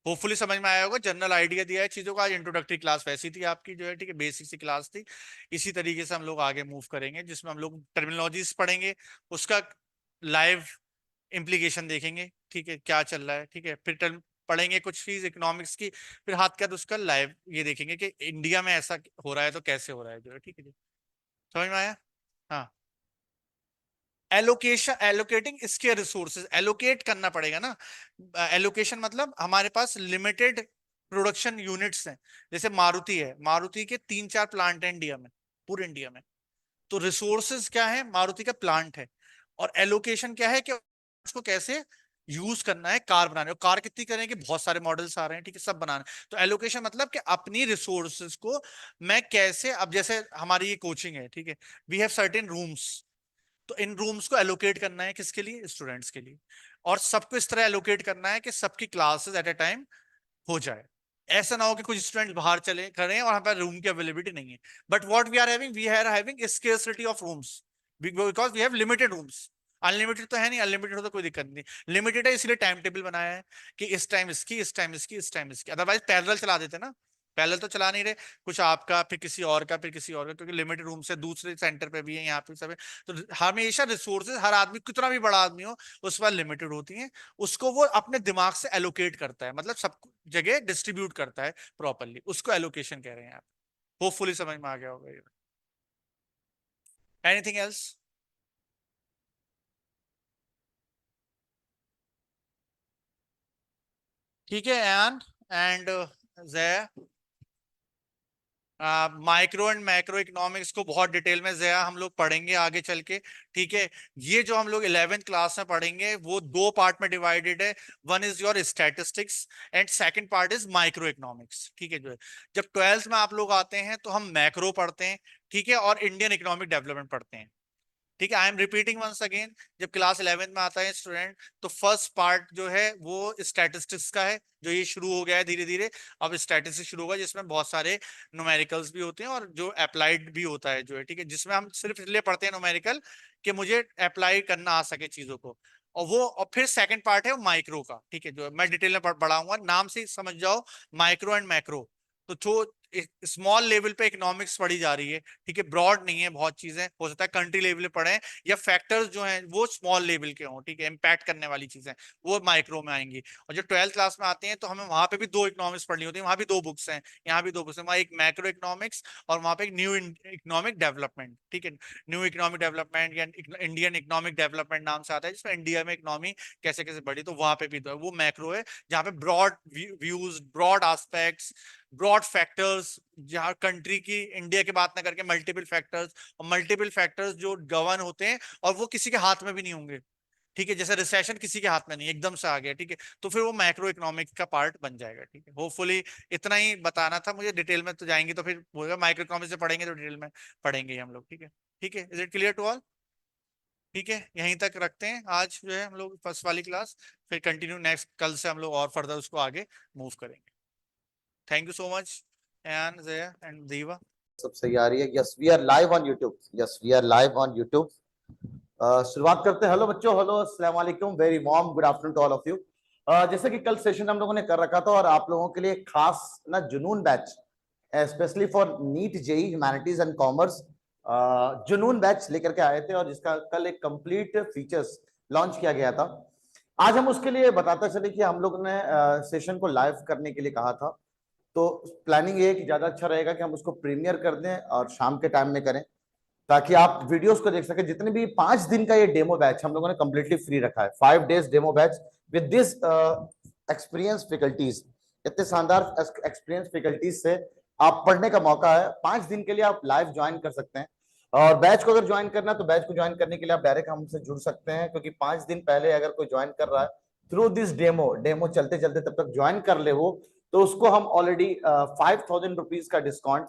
होपफुली समझ में आया होगा, जनरल आइडिया दिया है चीजों का। आज इंट्रोडक्टरी क्लास वैसी थी आपकी जो है, ठीक है, बेसिक सी क्लास थी। इसी तरीके से हम लोग आगे मूव करेंगे, जिसमें हम लोग टर्मिनोलॉजीज पढ़ेंगे, उसका लाइव इम्प्लीकेशन देखेंगे, ठीक है, क्या चल रहा है, ठीक है। फिर पढ़ेंगे कुछ चीज इकोनॉमिक्स की, फिर हाथ के हाथ उसका लाइव ये देखेंगे कि इंडिया में ऐसा हो रहा है तो कैसे हो रहा है जो है, ठीक है जी। समझ में आया? हाँ। एलोकेशन, एलोकेटिंग इसके रिसोर्सेज, एलोकेट करना पड़ेगा ना। एलोकेशन मतलब हमारे पास लिमिटेड प्रोडक्शन यूनिट्स हैं। जैसे मारुति है, मारुति के 3-4 प्लांट है इंडिया में, पूरे इंडिया में। तो रिसोर्सेज क्या है? मारुति का प्लांट है। और एलोकेशन क्या है कि उसको कैसे यूज करना है कार बनाने। और कार कितनी करेंगे? बहुत सारे मॉडल्स आ रहे हैं, ठीक है, सब बनाने। तो एलोकेशन मतलब कि अपनी रिसोर्सेज को मैं कैसे, अब जैसे हमारी ये कोचिंग है, ठीक है, वी हैव सर्टेन रूम्स, तो इन रूम्स को एलोकेट करना है किसके लिए? स्टूडेंट्स के लिए। और सबको इस तरह एलोकेट करना है कि सबकी क्लासेस एट ए टाइम हो जाए। ऐसा ना हो कि कुछ स्टूडेंट बाहर चले खड़े हैं और हमारे रूम की अवेलेबिलिटी नहीं है। But what we are having, we are having scarcity of rooms, because we have limited rooms. Unlimited तो है नहीं, अनलिमिटेड हो तो कोई दिक्कत नहीं, लिमिटेड है इसलिए टाइम टेबल बनाया है कि इस टाइम इसकी, इस टाइम इसकी, इस टाइम इसकी। अदरवाइज पैरेलल चला देते ना, पैरेलल तो चला नहीं रहे, कुछ आपका फिर किसी और का फिर किसी और का, क्योंकि लिमिटेड रूम से दूसरे सेंटर पे भी है, यहाँ पे सब है। तो हमेशा रिसोर्सेज, हर आदमी कितना भी बड़ा आदमी हो उस पर लिमिटेड होती हैं, उसको वो अपने दिमाग से एलोकेट करता है, मतलब सब जगह डिस्ट्रीब्यूट करता है प्रॉपरली, उसको एलोकेशन कह रहे हैं आप। होपफुली समझ में आ गया होगा। Anything else? ठीक है एन and Jaya, micro and macro economics को बहुत डिटेल में जया हम लोग पढ़ेंगे आगे चल के, ठीक है। ये जो हम लोग 11th क्लास में पढ़ेंगे वो 2 पार्ट में डिवाइडेड है। One is your statistics and second part is micro economics, ठीक है। जो है जब 12th में आप लोग आते हैं तो हम मैक्रो पढ़ते हैं, ठीक है, और इंडियन इकोनॉमिक डेवलपमेंट पढ़ते हैं, ठीक है। I am repeating once again, जब क्लास 11th में आता है स्टूडेंट तो फर्स्ट पार्ट जो है वो स्टैटिस्टिक्स का है, जो ये शुरू हो गया है धीरे धीरे। अब स्टैटिस्टिक्स शुरू होगा जिसमें बहुत सारे न्यूमेरिकल्स भी होते हैं और जो अप्लाइड भी होता है जो है, ठीक है, जिसमें हम सिर्फ इसलिए पढ़ते हैं न्यूमेरिकल कि मुझे अप्लाई करना आ सके चीजों को। और वो, और फिर सेकंड पार्ट है माइक्रो का, ठीक है, जो मैं डिटेल में पढ़ाऊंगा, नाम से समझ जाओ, माइक्रो एंड मैक्रो। तो जो स्मॉल लेवल पे इकोनॉमिक्स पढ़ी जा रही है, ठीक है, ब्रॉड नहीं है, बहुत चीजें हो सकता है कंट्री लेवल पे पढ़े, या फैक्टर्स जो हैं वो स्मॉल लेवल के हों, ठीक है, इम्पैक्ट करने वाली चीजें वो माइक्रो में आएंगी। और जो 12th क्लास में आते हैं तो हमें वहां पे भी दो इकोनॉमिक्स पढ़नी होती है, वहां भी दो बुक्स हैं, यहाँ भी दो बुक्स हैं, वहाँ एक मैक्रो इकोनॉमिक्स और वहां पे एक न्यू इकोनॉमिक डेवलपमेंट, ठीक है, न्यू इकोनॉमिक डेवलपमेंट या इंडियन इकोनॉमिक डेवलपमेंट नाम से आता है, जिसमें इंडिया में इकोनॉमी कैसे कैसे बढ़ी, तो वहां पे भी तो है, वो मैक्रो है, जहाँ पे broad views, broad aspects, broad factors, जहाँ कंट्री की, इंडिया की बात ना करके मल्टीपल फैक्टर्स, और मल्टीपल फैक्टर्स जो गवर्न होते हैं और वो किसी के हाथ में भी नहीं होंगे, ठीक है, जैसे रिसेशन किसी के हाथ में नहीं, एकदम से आ गया, ठीक है, तो फिर वो मैक्रो इकोनॉमिक्स का पार्ट बन जाएगा, ठीक है। होपफुली इतना ही बताना था मुझे, डिटेल में तो जाएंगे तो फिर होगा, माइक्रो इकोनॉमिक्स से पढ़ेंगे तो डिटेल में पढ़ेंगे ही हम लोग, ठीक है, ठीक है, is it clear to all? ठीक है, यहीं तक रखते हैं आज जो है हम लोग फर्स्ट वाली क्लास, फिर कंटिन्यू नेक्स्ट कल से हम लोग और फर्दर उसको आगे मूव करेंगे। Thank you so much and Jaya and Diva. सब सही आ रही है? Yes we are live on YouTube, yes we are live on YouTube. शुरुआत करते हैं। हेलो बच्चों, हेलो, अस्सलाम वालेकुम, very warm good afternoon to all of you. जैसे कि कल सेशन हम लोगों ने कर रखा था और आप लोगों के लिए खास ना Junoon batch, specially for NEET JEE humanities and commerce, Junoon batch लेकर के आए थे और जिसका कल एक कंप्लीट फीचर्स लॉन्च किया गया था। आज हम उसके लिए बताते चले कि हम लोगों ने सेशन को लाइव करने के लिए कहा था, तो प्लानिंग ये है कि ज्यादा अच्छा रहेगा कि हम उसको प्रीमियर कर दें और शाम के टाइम में करें, ताकि आप वीडियोस को देख सकें। जितने भी 5 दिन का ये डेमो बैच हम लोगों ने कंप्लीटली फ्री रखा है, 5 days demo batch with this experience faculties, इतने शानदार एक्सपीरियंस फैकल्टीज से आप पढ़ने का मौका है। 5 दिन के लिए आप लाइव ज्वाइन कर सकते हैं, और बैच को अगर ज्वाइन करना है तो बैच को ज्वाइन करने के लिए आप डायरेक्ट हमसे जुड़ सकते हैं, क्योंकि 5 दिन पहले अगर कोई ज्वाइन कर रहा है थ्रू दिस डेमो चलते चलते तब तक ज्वाइन कर ले वो, तो उसको हम ऑलरेडी 5,000 रुपीज का डिस्काउंट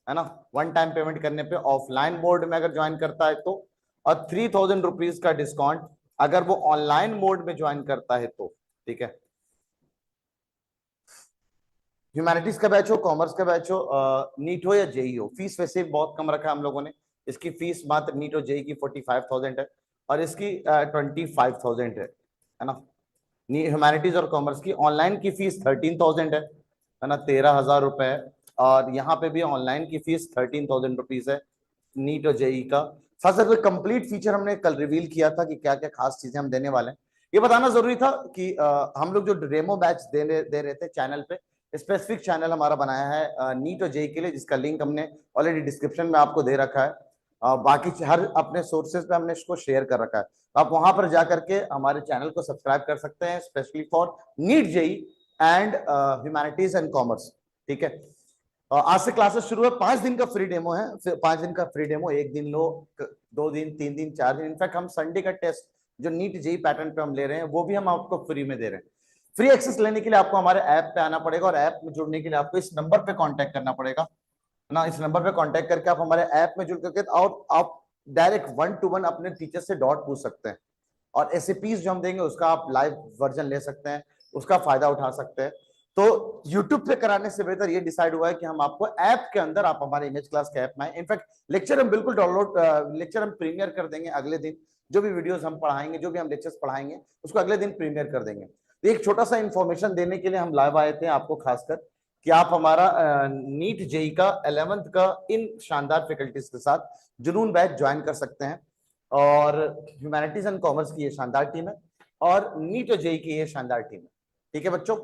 है ना, वन टाइम पेमेंट करने पे ऑफलाइन मोड में अगर ज्वाइन करता है तो, और 3,000 रुपीज का डिस्काउंट अगर वो ऑनलाइन मोड में ज्वाइन करता है तो, ठीक है। ह्यूमैनिटीज का बैच हो, कॉमर्स का बैच हो, नीट हो या जेई हो, फीस वैसे बहुत कम रखा है हम लोगों ने। इसकी फीस मात्र नीट और जेई की 45,000 है और इसकी 25,000 है ना। ह्यूमैनिटीज और कॉमर्स की ऑनलाइन की फीस 13,000 है ना, 13,000 रुपए। और यहाँ पे भी ऑनलाइन की फीस 13,000 रुपीज है नीट और जेई का। साथ साथ कंप्लीट फीचर हमने कल रिवील किया था कि क्या क्या खास चीजें हम देने वाले हैं। ये बताना जरूरी था कि हम लोग जो डेमो बैच दे रहे थे चैनल पे, स्पेसिफिक चैनल हमारा बनाया है नीट और जेई के लिए, जिसका लिंक हमने ऑलरेडी डिस्क्रिप्शन में आपको दे रखा है। बाकी हर अपने सोर्सेज पे हमने इसको शेयर कर रखा है, आप वहां पर जाकर के हमारे चैनल को सब्सक्राइब कर सकते हैं, specially for NEET JEE and humanities and commerce, ठीक है। आज से क्लासेस शुरू है, 5 दिन का फ्री डेमो है, फिर 5 दिन का फ्री डेमो, 1 दिन लो, 2 दिन, 3 दिन, 4 दिन, इनफैक्ट हम संडे का टेस्ट जो नीट जेई पैटर्न पे हम ले रहे हैं वो भी हम आपको फ्री में दे रहे हैं। फ्री एक्सेस लेने के लिए आपको हमारे ऐप पे आना पड़ेगा और ऐप में जुड़ने के लिए आपको इस नंबर पे कांटेक्ट करना पड़ेगा ना। इस नंबर पे कांटेक्ट करके आप हमारे ऐप में जुड़ करके और आप डायरेक्ट 1-to-1 अपने टीचर से डाउट पूछ सकते हैं, और एसएपीज जो हम देंगे उसका आप लाइव वर्जन ले सकते हैं, उसका फायदा उठा सकते हैं। तो YouTube पे कराने से बेहतर ये डिसाइड हुआ है कि हम आपको ऐप के अंदर, आप हमारे इमेज क्लास के ऐप में, इनफैक्ट लेक्चर हम बिल्कुल डाउनलोड, लेक्चर हम प्रीमियर कर देंगे अगले दिन। जो भी वीडियोस हम पढ़ाएंगे, जो भी हम लेक्चर्स पढ़ाएंगे उसको अगले दिन प्रीमियर कर देंगे। तो एक छोटा सा इंफॉर्मेशन देने के लिए हम लाइव आए थे आपको, खासकर कि आप हमारा नीट जेई का 11th का इन शानदार फैकल्टीज के साथ जुनून बैच ज्वाइन कर सकते हैं। और ह्यूमैनिटीज एंड कॉमर्स की ये शानदार टीम है और नीट और जेई की ये शानदार टीम है, ठीक है बच्चों।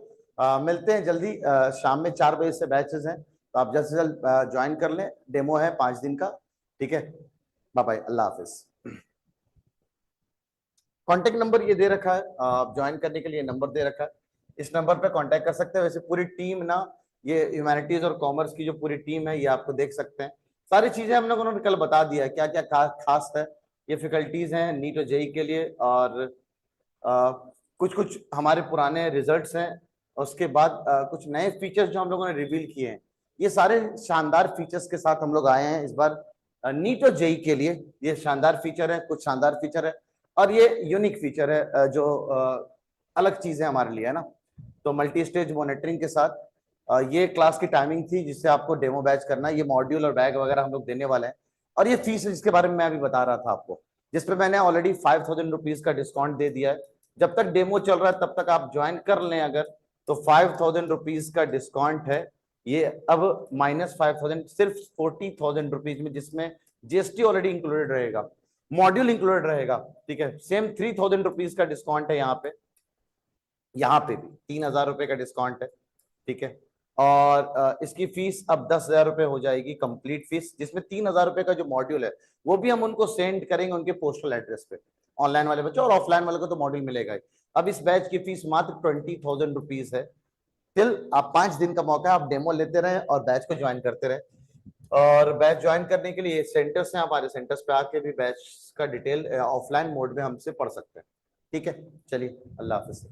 मिलते हैं जल्दी, शाम में 4 बजे से बैचेस हैं, तो आप जल्द से जल्द ज्वाइन कर लें। डेमो है 5 दिन का, ठीक है। बाय बाय, अल्लाह हाफिज। कॉन्टेक्ट नंबर ये दे रखा है, आप ज्वाइन करने के लिए नंबर दे रखा है, इस नंबर पे कांटेक्ट कर सकते हैं। वैसे पूरी टीम ना, ये ह्यूमैनिटीज और कॉमर्स की जो पूरी टीम है ये आपको देख सकते हैं। सारी चीजें हम लोगों ने कल बता दिया क्या क्या खास है। ये फैकल्टीज हैं नीट और जेई के लिए, और कुछ कुछ हमारे पुराने रिजल्ट्स हैं, उसके बाद कुछ नए फीचर्स जो हम लोगों ने रिवील किए हैं। ये सारे शानदार फीचर्स के साथ हम लोग आए हैं इस बार नीट और जेई के लिए। ये शानदार फीचर है, कुछ शानदार फीचर है, और ये यूनिक फीचर है जो अलग चीज है हमारे लिए, है ना। तो मल्टी स्टेज मॉनिटरिंग के साथ ये क्लास की टाइमिंग थी जिससे आपको डेमो बैच करना है। ये मॉड्यूल और बैग वगैरह हम लोग देने वाले हैं, और ये फीस है जिसके बारे में मैं अभी बता रहा था आपको, जिसपे मैंने ऑलरेडी 5,000 रुपीज का डिस्काउंट दे दिया है। जब तक डेमो चल रहा है तब तक आप ज्वाइन कर लें अगर, तो 5,000 रुपीज का डिस्काउंट है ये अब -5,000 सिर्फ 40,000 रुपीज में, जिसमें जीएसटी ऑलरेडी इंक्लूडेड रहेगा, मॉड्यूल इंक्लूडेड रहेगा, ठीक है। सेम 3,000 रुपीज का डिस्काउंट है यहाँ पे भी 3,000 रुपए का डिस्काउंट है, ठीक है। और इसकी फीस अब 10,000 रुपए हो जाएगी कंप्लीट फीस, जिसमें 3,000 रुपए का जो मॉड्यूल है वो भी हम उनको सेंड करेंगे उनके पोस्टल एड्रेस पे, ऑनलाइन वाले बच्चों, और ऑफलाइन वाले को तो मॉड्यूल मिलेगा ही। अब इस बैच की फीस मात्र 20,000 रुपीज है। टिल आप 5 दिन का मौका है, आप डेमो लेते रहे और बैच को ज्वाइन करते रहे। और बैच ज्वाइन करने के लिए सेंटर्स हैं, हमारे सेंटर्स पे आके भी बैच का डिटेल ऑफलाइन मोड में हमसे पढ़ सकते हैं, ठीक है। चलिए, अल्लाह हाफिज।